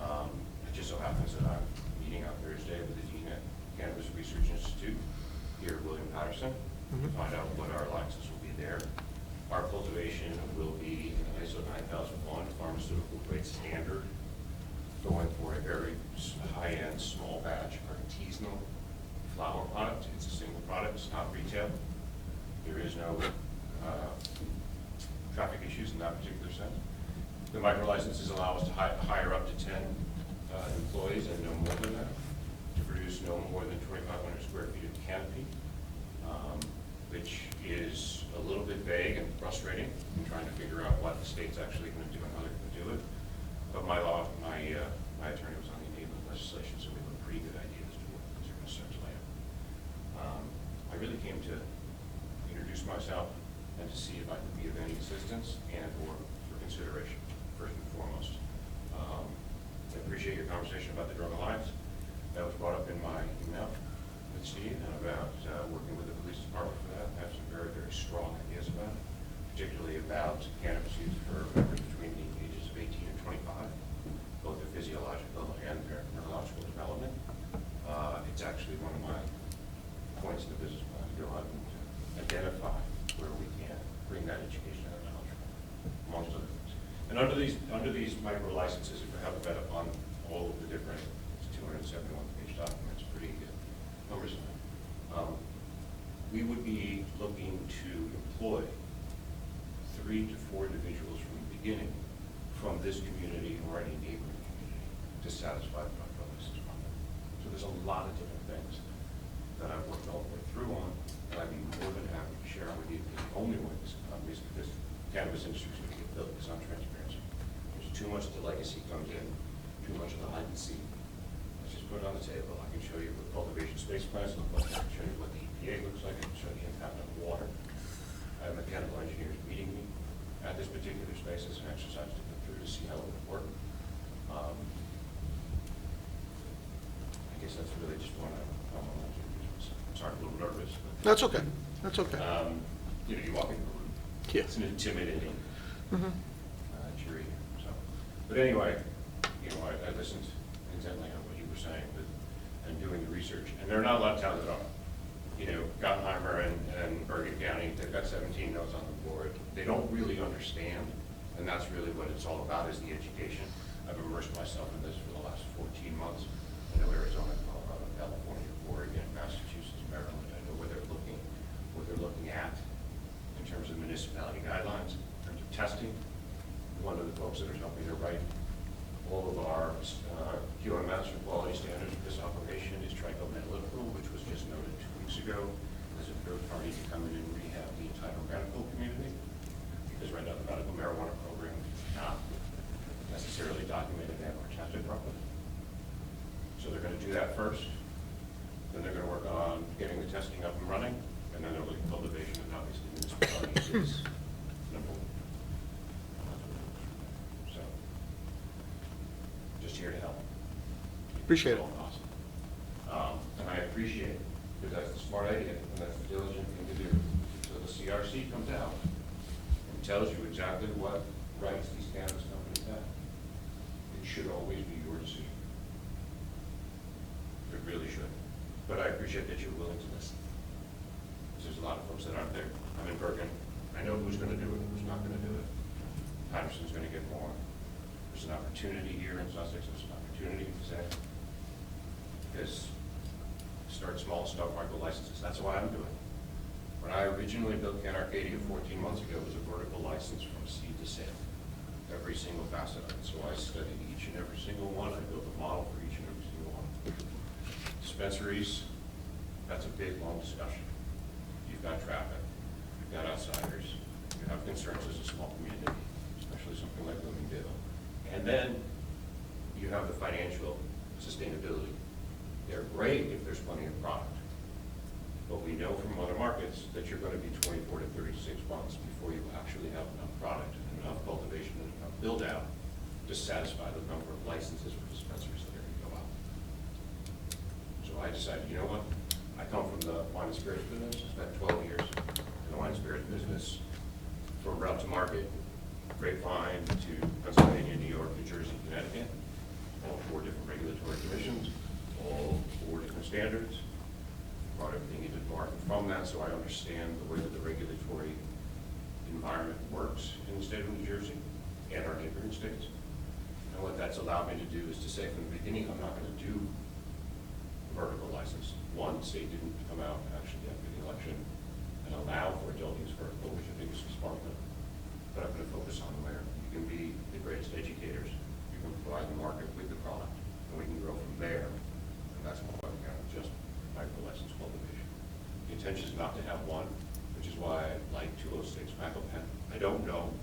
It just so happens that I'm meeting on Thursday with the Dean at Cannabis Research Institute here at William Patterson to find out what our license will be there. Our cultivation will be an ISO 9001 pharmaceutical grade standard going for a very high-end, small batch artisanal flower product. It's a single product, it's not retail. There is no traffic issues in that particular sense. The micro licenses allow us to hire up to 10 employees and no more than that, to produce no more than 2,500 square feet of canopy, which is a little bit vague and frustrating in trying to figure out what the state's actually going to do and how they're going to do it. But my attorney was on the enabling legislation, so we have a pretty good idea as to what things are going to start to lay out. I really came to introduce myself and to see if I could be of any assistance and or for consideration, first and foremost. I appreciate your conversation about the Drug Alliance. That was brought up in my email with Steve, and about working with the police department for that. I have some very, very strong ideas about it, particularly about cannabis use for members between the ages of 18 and 25, both their physiological and their neurological development. It's actually one of my points in the business plan to go out and identify where we can bring that education and knowledge, amongst other things. And under these micro licenses, if you have that up on all of the different 271-page documents, pretty cumbersome. We would be looking to employ 3 to 4 individuals from the beginning from this community or any neighboring community to satisfy the micro license requirement. So there's a lot of different things that I've worked all the way through on, and I'd be more than happy to share with you. The only way this cannabis industry is going to get built is on transparency. There's too much of the legacy comes in, too much of the hide and seek. Let's just put it on the table. I can show you what cultivation space plans look like. I can show you what the EPA looks like. I can show you the impact on water. I have mechanical engineers meeting me at this particular space as an exercise to go through to see how it would work. I guess that's really just one I want to do. Sorry, I'm a little nervous. But, That's okay. That's okay. You walk into the room. Yeah. It's an intimidating jury. So, but anyway, I listened intently on what you were saying, and doing the research. And there are not a lot of towns that are. Gottheimer and Bergen County, they've got 17 nodes on the board. They don't really understand, and that's really what it's all about, is the education. I've immersed myself in this for the last 14 months. I know Arizona, Colorado, California, Oregon, Massachusetts, Maryland. I know what they're looking at in terms of municipality guidelines, in terms of testing. One of the folks that are helping to write all of our QMS or quality standards for this operation is Trico-Medical, which was just noted 2 weeks ago as a third party to come in and rehab the entire medical community. Because right now the medical marijuana program is not necessarily documented and or tested properly. So they're going to do that first. Then they're going to work on getting the testing up and running, and then they'll look at cultivation, and obviously municipality is number one. So, just here to help. Appreciate it. Awesome. And I appreciate it, because that's the smart idea, and that's the diligent thing to do. So the CRC comes out and tells you exactly what rights these cannabis companies have. It should always be your decision. It really should. But I appreciate that you're willing to listen. There's a lot of folks that aren't there. I'm in Bergen. I know who's going to do it, who's not going to do it. Patterson's going to get more. There's an opportunity here in Sussex. There's an opportunity to say, because start small, start micro licenses. That's why I'm doing it. When I originally built Can Arcadia 14 months ago, it was a vertical license from seed to sale. Every single facet of it. So I studied each and every single one. I built a model for each and every single one. Dispensaries, that's a big, long discussion. You've got traffic, you've got outsiders, you have concerns as a small community, especially something like Bloomingdale. And then you have the financial sustainability. They're great if there's plenty of product. But we know from other markets that you're going to be 24 to 36 months before you actually have enough product and enough cultivation and enough build out to satisfy the number of licenses for dispensaries that are going to go out. So I decided, you know what? I come from the wine and spirits business. I spent 12 years in the wine and spirits business, from route to market, grapevine to Pennsylvania, New York, New Jersey, Connecticut, all 4 different regulatory commissions, all 4 different standards. Brought everything into the market from that, so I understand the way that the regulatory environment works in the state of New Jersey and our neighboring states. And what that's allowed me to do is to say from the beginning, I'm not going to do a vertical license. One, the state didn't come out actually after the election and allow for adult use vertical, which I think is a smart move. But I'm going to focus on where you can be the greatest educators, you can provide the market with the product, and we can grow from there. And that's why we're going to just micro license cultivation. The intention is not to have one, which is why I like 206 Macopan. I don't know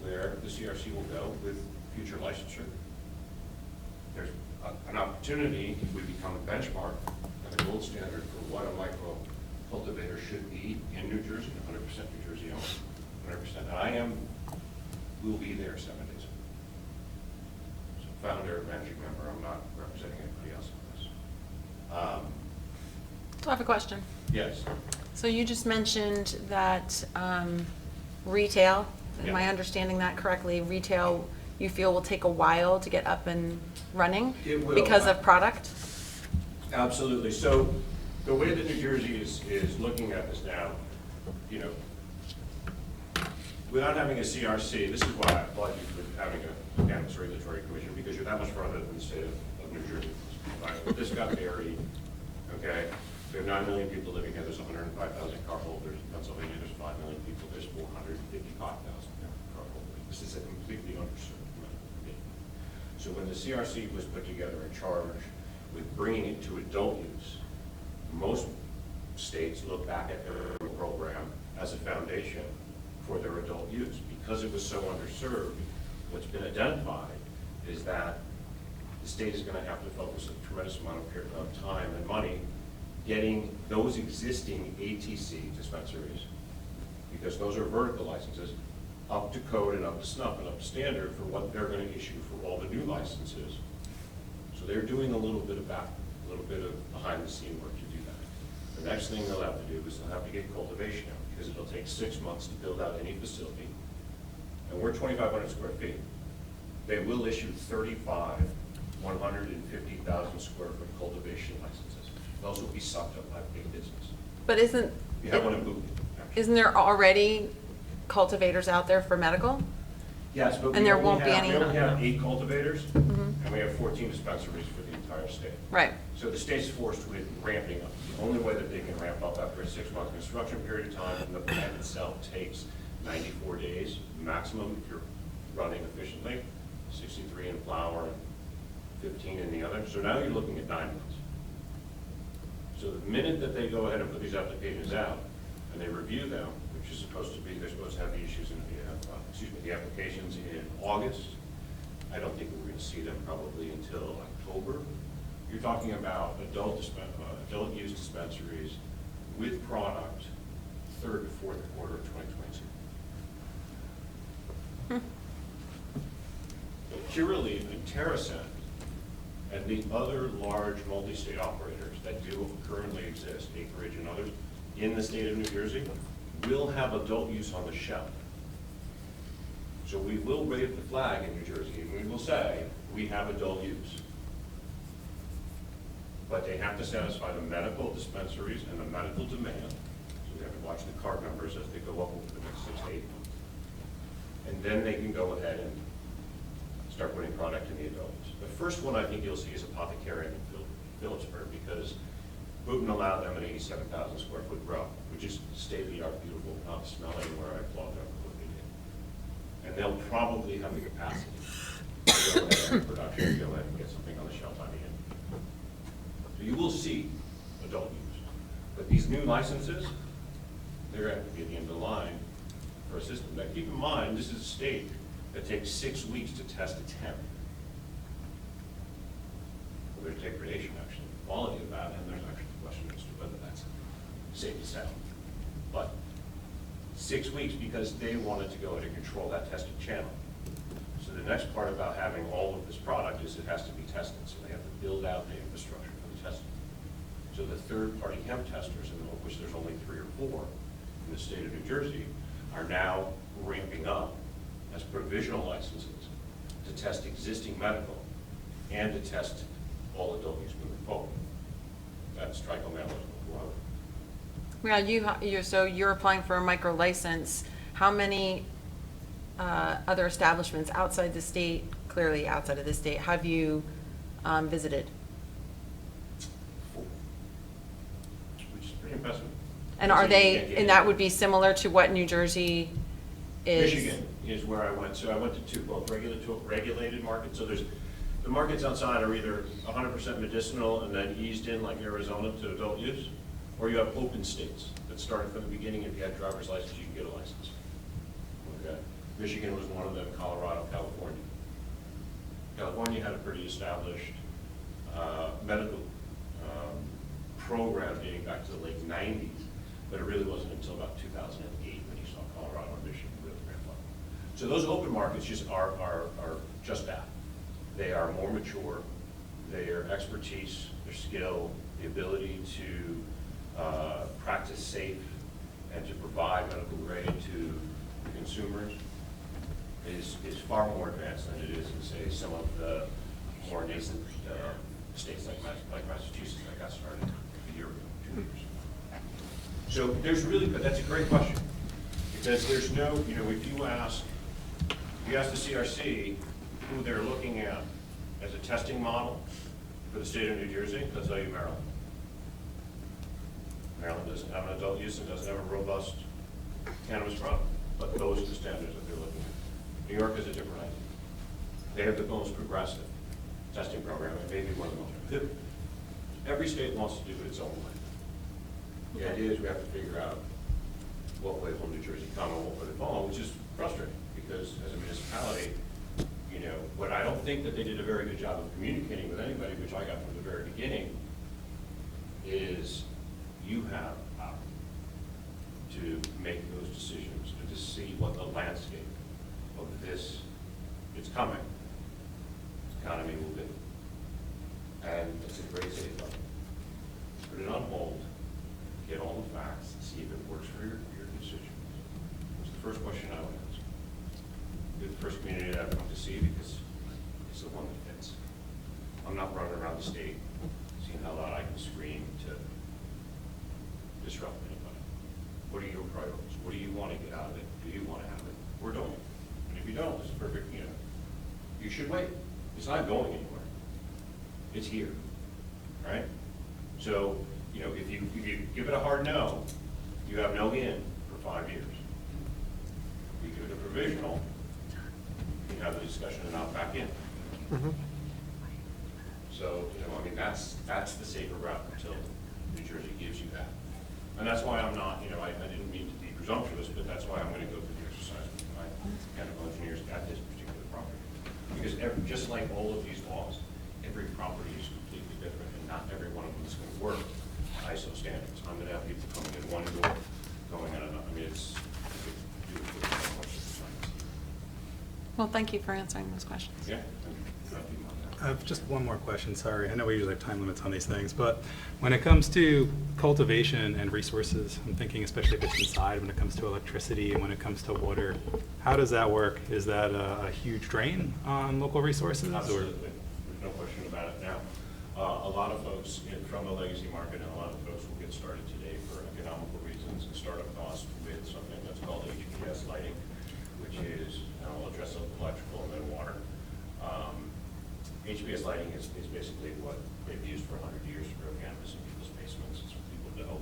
where the CRC will go with future licensure. There's an opportunity if we become a benchmark and a gold standard for what a micro cultivator should be in New Jersey, 100% New Jersey owned, 100%. And I will be there 7 days. So founder, managing member, I'm not representing anybody else on this. So I have a question. Yes. So you just mentioned that retail, am I Yeah. understanding that correctly? Retail, you feel will take a while to get up and running? It will. Because of product? Absolutely. So the way that New Jersey is looking at this now, you know, without having a CRC, this is why I applaud you for having a cannabis regulatory commission, because you're that much farther than the state of New Jersey. Right? This got buried, okay? We have 9 million people living here. There's 105,000 car holders. In Pennsylvania, there's 5 million people. There's 455,000 car holders. This is a completely underserved community. So when the CRC was put together and charged with bringing it to adult use, most states look back at their program as a foundation for their adult use. Because it was so underserved, what's been identified is that the state is going to have to focus a tremendous amount of time and money getting those existing ATC dispensaries, because those are vertical licenses, up to code and up to snuff and up to standard for what they're going to issue for all the new licenses. So they're doing a little bit of behind the scene work to do that. The next thing they'll have to do is they'll have to get cultivation out, because it'll take 6 months to build out any facility. And we're 2,500 square feet. They will issue 35 150,000 square foot cultivation licenses. Those will be sucked up by big business. But You have one in Boone, actually. isn't there already cultivators out there for medical? Yes, but And there won't be any- we only have 8 cultivators, Mhm. and we have 14 dispensaries for the entire state. Right. So the state's forced with ramping up. The only way that they can ramp up after a 6-month construction period of time, and the plant itself takes 94 days maximum if you're running efficiently, 63 in flower and 15 in the other. So now you're looking at 9 months. So the minute that they go ahead and put these applications out, and they review them, which is supposed to be, they're supposed to have the issues in the applications in August. I don't think we're going to see them probably until October. You're talking about adult use dispensaries with product, 3rd to 4th quarter of 2022. Curaleaf and TerraSend and the other large multi-state operators that do currently exist, Acreage and others, in the state of New Jersey, will have adult use on the shelf. So we will wave the flag in New Jersey, and we will say, we have adult use. But they have to satisfy the medical dispensaries and the medical demand. So we have to watch the card numbers as they go up over the next 6 to 8 months. And then they can go ahead and start putting product in the adult use. The first one I think you'll see is Apothecarium in Phillipsburg, because Putin allowed them an 87,000 square foot grow, which is state-of-the-art, beautiful, not smell anywhere. I applaud them for what they did. And they'll probably have the capacity to go ahead and production, go ahead and get something on the shelf by the end. So you will see adult use. But these new licenses, they're going to have to be at the end of the line for a system. Now keep in mind, this is a state that takes 6 weeks to test a 10. Well, there's degradation, actually, the quality of that, and there's actually a question as to whether that's safe to sell. But 6 weeks, because they wanted to go ahead and control that testing channel. So the next part about having all of this product is it has to be tested. So they have to build out the infrastructure for the testing. So the third-party hemp testers, and of which there's only 3 or 4 in the state of New Jersey, are now ramping up as provisional licenses to test existing medical and to test all adult use moving forward. That's trichomelon. Yeah, so you're applying for a micro license. How many other establishments outside the state clearly outside of this state. Have you visited? Which is pretty impressive. And are So you can't they, get and that in. would be similar to what New Jersey is? Michigan is where I went. So I went to two, both regulated markets. So there's, the markets outside are either 100% medicinal and then eased in like Arizona to adult use, or you have open states that started from the beginning. If you had a driver's license, you can get a license. Okay. Michigan was one of them, Colorado, California. California had a pretty established medical program dating back to the late 90s, but it really wasn't until about 2008 when you saw Colorado and Michigan really ramp up. So those open markets just are just that. They are more mature, their expertise, their skill, the ability to practice safe and to provide medical grade to consumers is far more advanced than it is in, say, some of the more nascent states like Massachusetts that got started a year ago, 2 years ago. So there's really, but that's a great question, because there's no, if you ask the CRC who they're looking at as a testing model for the state of New Jersey, they'll tell you Maryland. Maryland doesn't have an adult use and doesn't have a robust cannabis product, but those are the standards that they're looking at. New York is a different idea. They have the most progressive testing program, and maybe one of the most. Every state wants to do it its own way. The idea is we have to figure out what way will New Jersey come and what way they follow, which is frustrating, because as a municipality, what I don't think that they did a very good job of communicating with anybody, which I got from the very beginning, is you have power to make those decisions and to see what the landscape of this, it's coming, economy will be. And it's a great safe level. Put it on hold, get all the facts, and see if it works for your constituents. That's the first question I would ask. You're the first community that I've come to see because it's the one that fits. I'm not running around the state seeing how loud I can scream to disrupt anybody. What are your priorities? What do you want to get out of it? Do you want to have it? We're doing it. And if you don't, it's perfect, you should wait. It's not going anywhere. It's here, right? So, if you give it a hard no, you have no in for 5 years. If you give it a provisional, you have the discussion and not back in. So, that's the safer route until New Jersey gives you that. And that's why I'm not, I didn't mean to be presumptuous, but that's why I'm going to go through the exercise with my chemical engineers at this particular property. Because just like all of these laws, every property is completely different, and not every one of them is going to work ISO standards. I'm going to have people coming in one door, going out another. It's Well, thank you for answering those questions. yeah. I have just one more question, sorry. I know we usually have time limits on these things, but when it comes to cultivation and resources, I'm thinking especially if it's inside, when it comes to electricity and when it comes to water, how does that work? Is that a huge drain on local resources? Absolutely. There's no question about it now. A lot of folks from the legacy market and a lot of folks will get started today for economical reasons and startup costs with something that's called HPS lighting, which is, and I'll address electrical and then water. HPS lighting is basically what they've used for 100 years to grow cannabis in people's basements. It's what people know.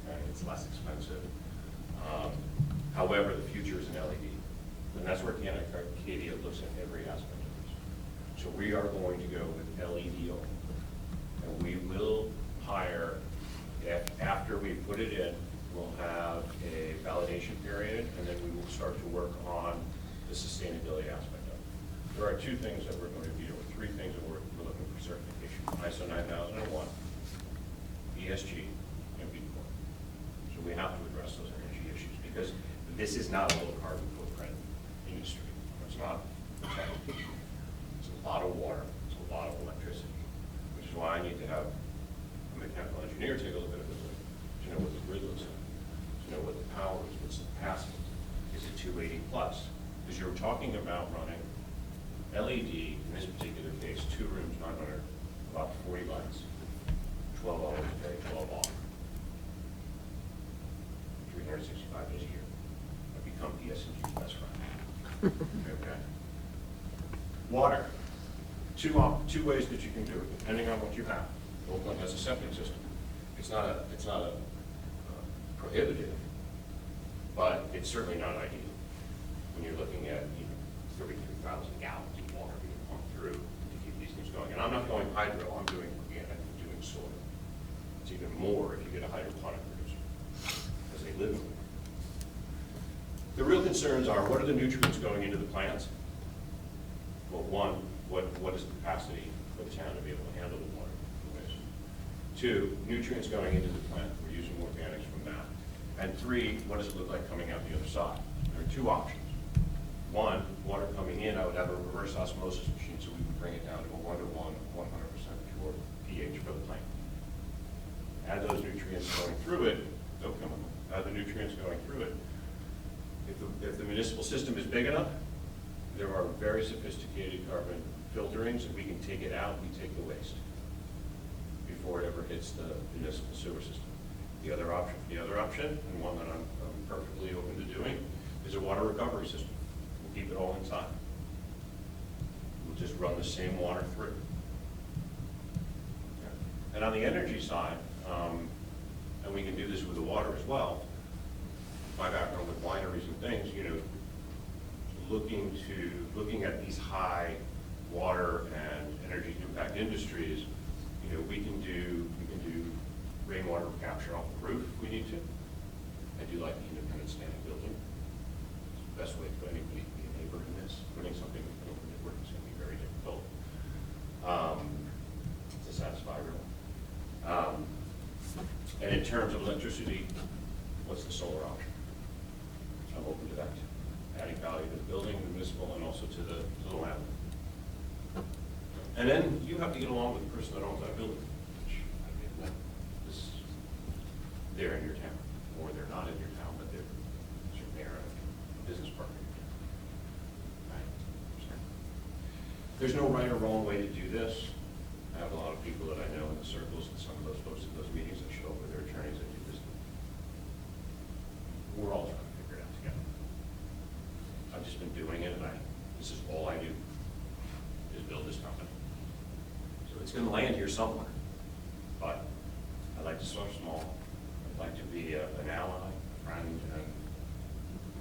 Okay? It's less expensive. However, the future is an LED. And that's where Cadia looks at every aspect of this. So we are going to go with LED only. And we will hire, after we put it in, we'll have a validation period, and then we will start to work on the sustainability aspect of it. There are 2 things that we're going to do, or 3 things that we're looking for certification. ISO 9001, ESG, and B Corp. So we have to address those energy issues because this is not a low carbon footprint industry. It's not. It's a lot of water. It's a lot of electricity, which is why I need to have a mechanical engineer take a look at it to know what the grid looks like, to know what the power is, what's the capacity. Is it 280 plus? Because you're talking about running LED, in this particular case, 2 rooms, 900, about 40 lights, 12 hours a day, 12 off, 365 days a year. I become PSNG's best friend. Okay. Water, two ways that you can do it, depending on what you have. Oakland has a septic system. It's not a prohibitive, but it's certainly not ideal when you're looking at 33,000 gallons of water being pumped through to keep these things going. And I'm not going hydro, I'm doing organic, I'm doing soil. It's even more if you get a hydroponic producer, because they live in it. The real concerns are, what are the nutrients going into the plants? Well, one, what is the capacity for the town to be able to handle the water waste? Two, nutrients going into the plant, we're using organics from that. And three, what does it look like coming out the other side? There are two options. One, water coming in, I would have a reverse osmosis machine, so we would bring it down to a 1-to-1, 100% pure pH for the plant. Add those nutrients going through it, no chemical, add the nutrients going through it. If the municipal system is big enough, there are very sophisticated carbon filterings, and we can take it out, we take the waste before it ever hits the municipal sewer system. The other option, and one that I'm perfectly open to doing, is a water recovery system. We'll keep it all inside. We'll just run the same water through. And on the energy side, and we can do this with the water as well, my background with wineries and things, looking at these high water and energy impact industries, we can do rainwater capture off the roof if we need to. I do like the independent standing building. It's the best way for anybody to be a neighbor in this. Putting something with an open network is going to be very difficult to satisfy, really. And in terms of electricity, what's the solar option? I'm open to that, adding value to the building, the municipal, and also to the land. And then you have to get along with the person that owns that building, which they're in your town, or they're not in your town, but they're a business partner in your town. Right? There's no right or wrong way to do this. I have a lot of people that I know in the circles, and some of those folks in those meetings that show up with their attorneys that do this. We're all trying to figure it out together. I've just been doing it, and this is all I do, is build this company. So it's going to land here somewhere, but I like to start small. I'd like to be an ally, a friend, and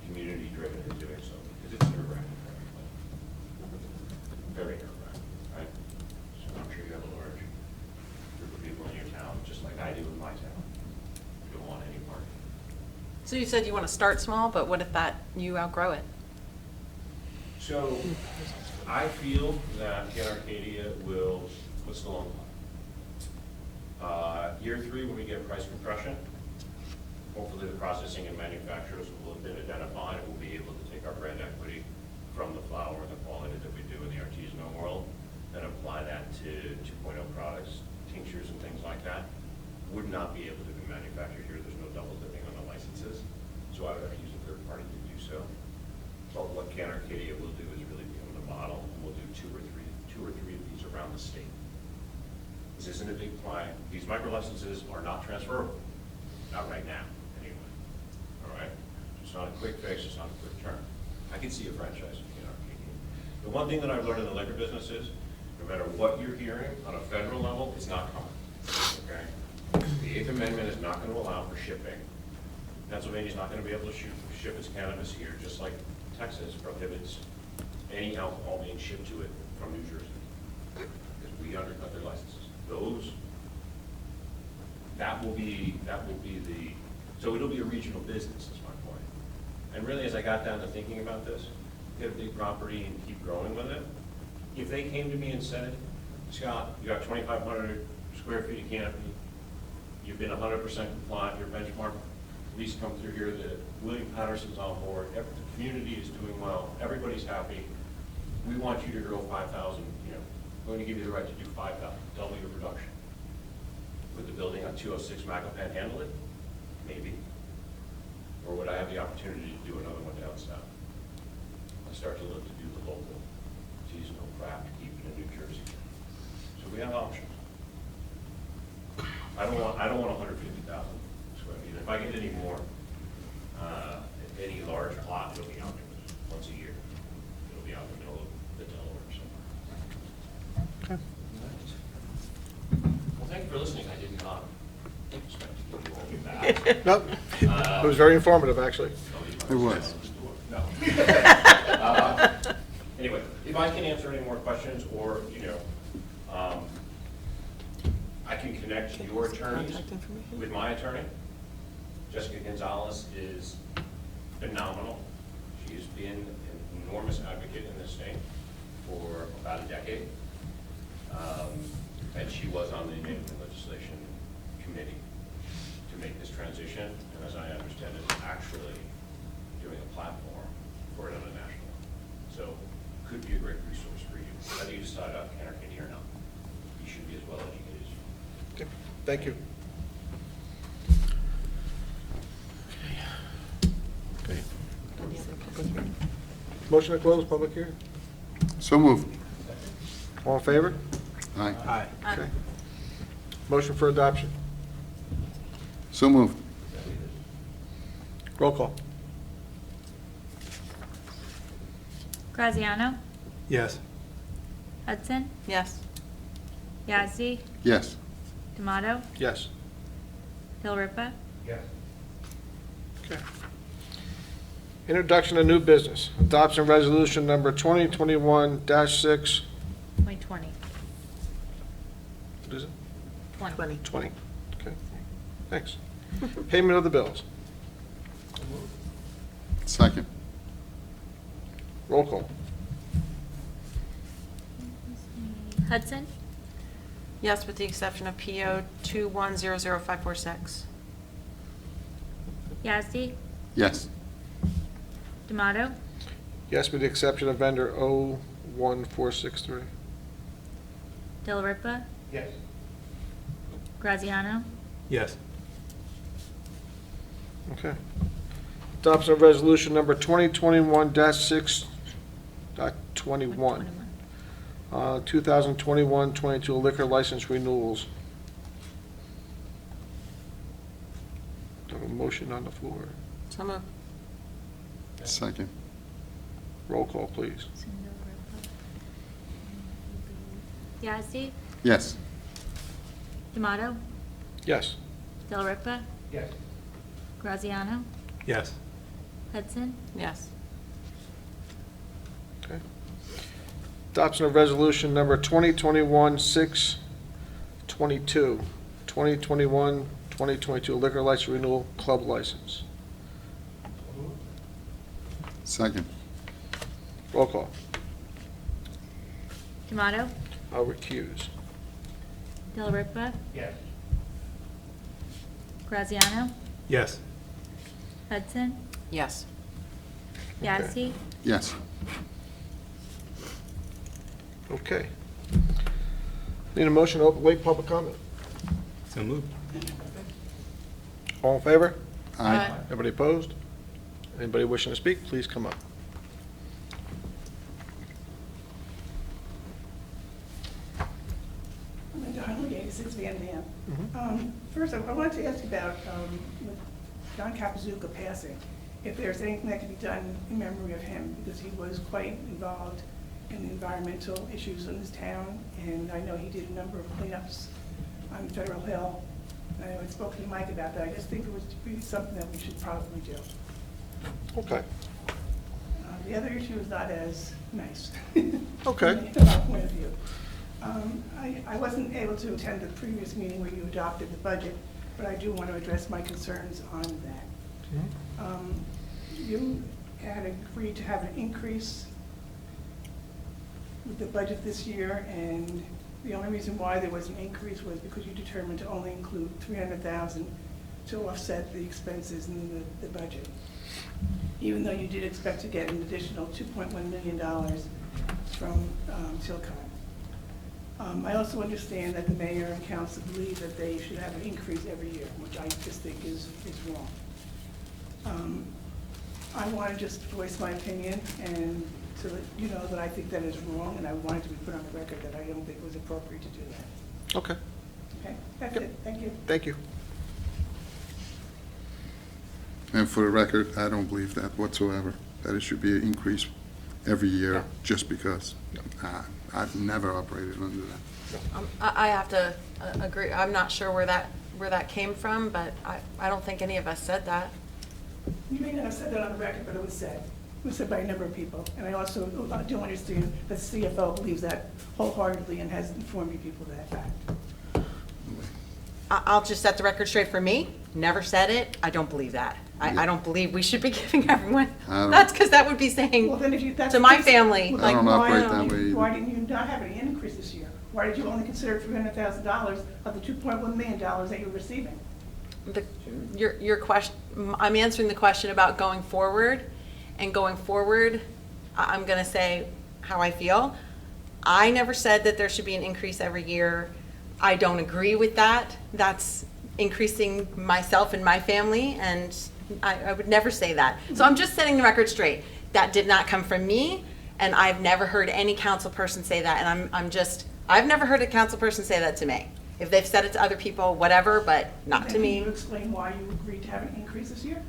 community-driven in doing so, because it's nerve-wracking for everybody. Very nerve-wracking, right? So I'm sure you have a large group of people in your town, just like I do in my town, who don't want any part of it. So you said you want to start small, but what if you outgrow it? So I feel that Ken Arcadia will, what's the long run? Year 3, when we get price compression, hopefully the processing and manufacturers will have been identified, and we'll be able to take our brand equity from the flour and the quality that we do in the artisanal world and apply that to 2.0 products, tinctures and things like that. Would not be able to be manufactured here. There's no double dipping on the licenses, so I would use a third party to do so. But what Can Arcadia will do is really become the model, and we'll do two or three of these around the state. This isn't a big client. These micro licenses are not transferable, not right now, anyway. All right? It's not a quick fix. It's not a quick turn. I can see a franchise in Can Arcadia. The one thing that I've learned in the liquor business is, no matter what you're hearing on a federal level, it's not coming. Okay? The 8th Amendment is not going to allow for shipping. Pennsylvania's not going to be able to ship its cannabis here, just like Texas prohibits any alcohol being shipped to it from New Jersey, because we undercut their licenses. That will be the, so it'll be a regional business, is my point. And really, as I got down to thinking about this, get a big property and keep growing with it. If they came to me and said, Scott, you got 2,500 square feet of canopy, you've been 100% compliant, your benchmark lease come through here, that William Patterson's on board, the community is doing well, everybody's happy, we want you to grow 5,000, we're going to give you the right to do 5,000, double your production. Would the building on 206 Macapan handle it? Maybe. Or would I have the opportunity to do another one down south? I start to look to do the local seasonal craft, keep it in New Jersey. So we have options. I don't want 150,000 square feet. If I get any more, any large plot, it'll be out there once a year. It'll be out in the middle of the Delaware somewhere. Nope. It was very informative, actually. It was. No. Anyway, if I can answer any more questions, or, I can connect your attorneys with my attorney. Jessica Gonzalez is phenomenal. She's been an enormous advocate in this state for about a decade. And she was on the enabling legislation committee to make this transition, and as I understand it, is actually doing a platform for it on a national level. So could be a great resource for you, whether you decide on Kankakee or not. You should be as well educated as you. Okay, thank you. Okay. Motion to close public hearing. So moved. All in favor? Aye. Aye. Okay. Motion for adoption. So moved. Roll call. Graziano? Yes. Hudson? Yes. Yazdi? Yes. D'Amato? Yes. Delripa? Yes. Okay. Introduction of new business. Adoption resolution number 2021-6. 2020. What is it? 20. 20. Okay. Thanks. Payment of the bills. Second. Roll call. Hudson? Yes, with the exception of PO 2100546. Yazdi? Yes. D'Amato? Yes, with the exception of vendor 01463. Delripa? Yes. Graziano? Yes. Okay. Adoption of resolution number 2021-6.21. 2021-22 liquor license renewals. Do I have a motion on the floor? So moved. Second. Roll call, please. Yazdi? Yes. D'Amato? Yes. Delripa? Yes. Graziano? Yes. Hudson? Yes. Okay. Adoption of resolution number 2021-6.22. 2021-2022 liquor license renewal club license. Second. Roll call. D'Amato? I'll recuse. Delripa? Yes. Graziano? Yes. Hudson? Yes. Yazdi? Yes. Okay. Need a motion to open late public comment. So moved. All in favor? Aye. Everybody opposed? Anybody wishing to speak, please come up. Linda Hunley, 86 Van Dam. First, I wanted to ask about with John Capazuca passing, if there's anything that can be done in memory of him, because he was quite involved in the environmental issues in this town, and I know he did a number of cleanups on Federal Hill. I had spoken to Mike about that. I just think it would be something that we should probably do. Okay. The other issue is not as nice. Okay. From our point of view. I wasn't able to attend the previous meeting where you adopted the budget, but I do want to address my concerns on that. You had agreed to have an increase with the budget this year, and the only reason why there was an increase was because you determined to only include $300,000 to offset the expenses in the budget, even though you did expect to get an additional $2.1 million from Tilcon. I also understand that the mayor and council believe that they should have an increase every year, which I just think is wrong. I want to just voice my opinion and to let you know that I think that is wrong, and I wanted to be put on the record that I don't think it was appropriate to do that. Okay. Okay, that's Yep. it. Thank you. Thank you. And for the record, I don't believe that whatsoever, that it should be an increase every year just because. I've never operated under that. I have to agree. I'm not sure where that where that came from, but I don't think any of us said that. You may not have said that on the record, but it was said. It was said by a number of people. And I also do understand that the CFO believes that wholeheartedly and has informed you people of that fact. I'll just set the record straight for me. Never said it. I don't believe that. I don't believe we should be giving everyone. That's because that would be saying Well, then if you, that's to the my case, family, well, I don't like, operate that way either. Why didn't you not have any increase this year? Why did you only consider $300,000 of the $2.1 million that you're receiving? your question, I'm answering the question about going forward. And going forward, I'm going to say how I feel. I never said that there should be an increase every year. I don't agree with that. That's increasing myself and my family, and I would never say that. So I'm just setting the record straight. That did not come from me, and I've never heard any council person say that, and I've never heard a council person say that to me. If they've said it to other people, whatever, but not to Can me. you explain why you agreed to have an increase this year?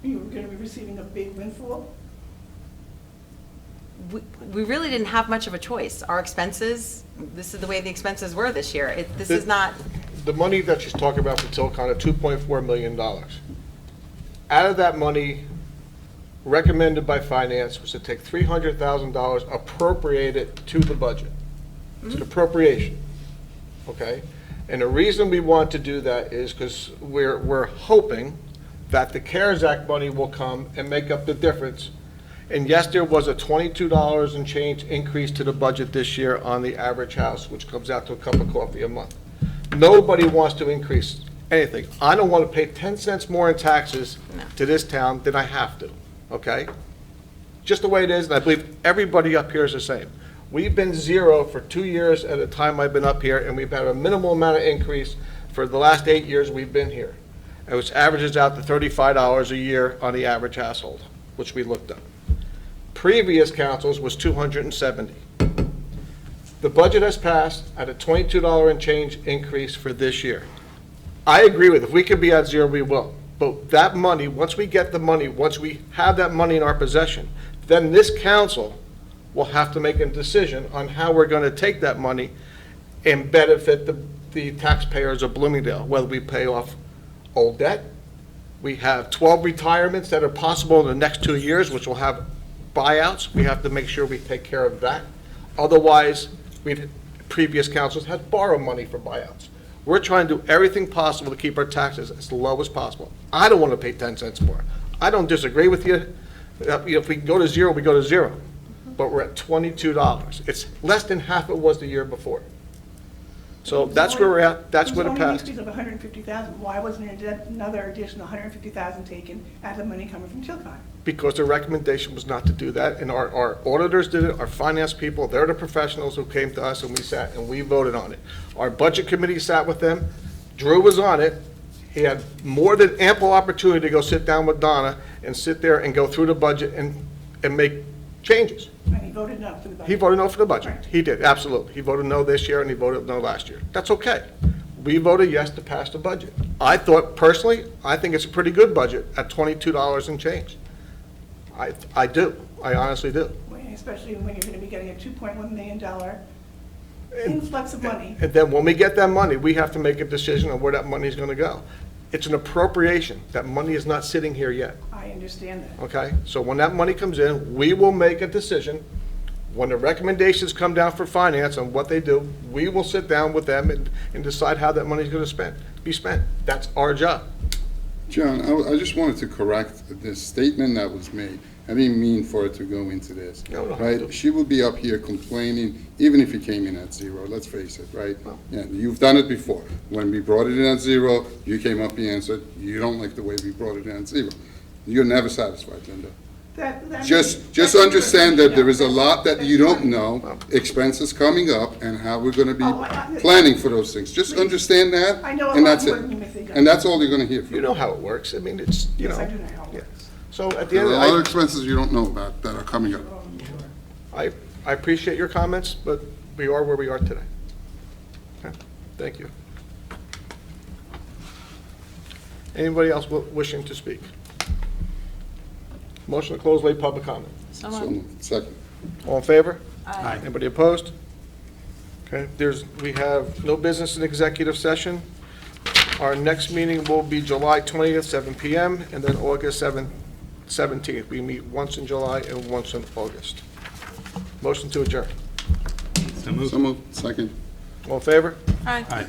You were going to be receiving a big windfall? We really didn't have much of a choice. Our expenses, this is the way the expenses were this year. This is not, The money that she's talking about for Tilcon, $2.4 million. Out of that money, recommended by finance, was to take $300,000 appropriated to the budget. It's an appropriation, okay? And the reason we want to do that is because we're hoping that the CARES Act money will come and make up the difference. And yes, there was a $22 and change increase to the budget this year on the average house, which comes out to a cup of coffee a month. Nobody wants to increase anything. I don't want to pay 10 cents more in taxes to this town than I have to, okay? Just the way it is, and I believe everybody up here is the same. We've been zero for 2 years at a time I've been up here, and we've had a minimal amount of increase for the last 8 years we've been here. Which averages out to $35 a year on the average household, which we looked up. Previous councils was $270. The budget has passed at a $22 and change increase for this year. I agree with it. If we could be at zero, we will. But that money, once we get the money, once we have that money in our possession, then this council will have to make a decision on how we're going to take that money and benefit the taxpayers of Bloomingdale, whether we pay off old debt. We have 12 retirements that are possible in the next 2 years, which will have buyouts. We have to make sure we take care of that. Otherwise, previous councils had borrowed money for buyouts. We're trying to do everything possible to keep our taxes as low as possible. I don't want to pay 10 cents more. I don't disagree with you. If we can go to zero, we go to zero. But we're at $22. It's less than half it was the year before. So that's where we're at. That's what it passed. It was only an increase of $150,000. Why wasn't there another additional $150,000 taken out of the money coming from Tilcon? Because the recommendation was not to do that, and our auditors did it, our finance people, they're the professionals who came to us, and we sat and we voted on it. Our budget committee sat with them. Drew was on it. He had more than ample opportunity to go sit down with Donna and sit there and go through the budget and make changes. And he voted no for the budget. He voted no for the budget. Right. He did, absolutely. He voted no this year and he voted no last year. That's okay. We voted yes to pass the budget. I thought, personally, I think it's a pretty good budget at $22 and change. I do. I honestly do. Especially when you're going to be getting a $2.1 million influx of money. And then when we get that money, we have to make a decision on where that money is going to go. It's an appropriation. That money is not sitting here yet. I understand that. Okay? So when that money comes in, we will make a decision. When the recommendations come down for finance on what they do, we will sit down with them and decide how that money is going to be spent. That's our job. John, I just wanted to correct the statement that was made. I didn't mean for it to go into this, No, no, right? no. She would be up here complaining, even if you came in at zero, let's face it, right? Yeah, you've done it before. When we brought it in at zero, you came up here and said, you don't like the way we brought it in at zero. You're never satisfied, Linda. Just understand that there is a lot that you don't know, expenses coming up, and how we're gonna be planning for those things. Just understand that, I know a and lot that's more it. than you may think I And do. that's all you're gonna hear from You me. know how it works. I mean, it's, you know. Yes, I do know how it yeah. works. So at the There end are of a lot of the expenses you don't know about that are coming up. day, I appreciate your comments, but we are where we are today. Okay? Thank you. Anybody else wishing to speak? Motion to close late public comment. So moved. Second. All in favor? Aye. Anybody opposed? Okay, we have no business in executive session. Our next meeting will be July 20th, 7 PM, and then August 17th. We meet once in July and once in August. Motion to adjourn. So moved. So moved. Second. All in favor? Aye. Aye.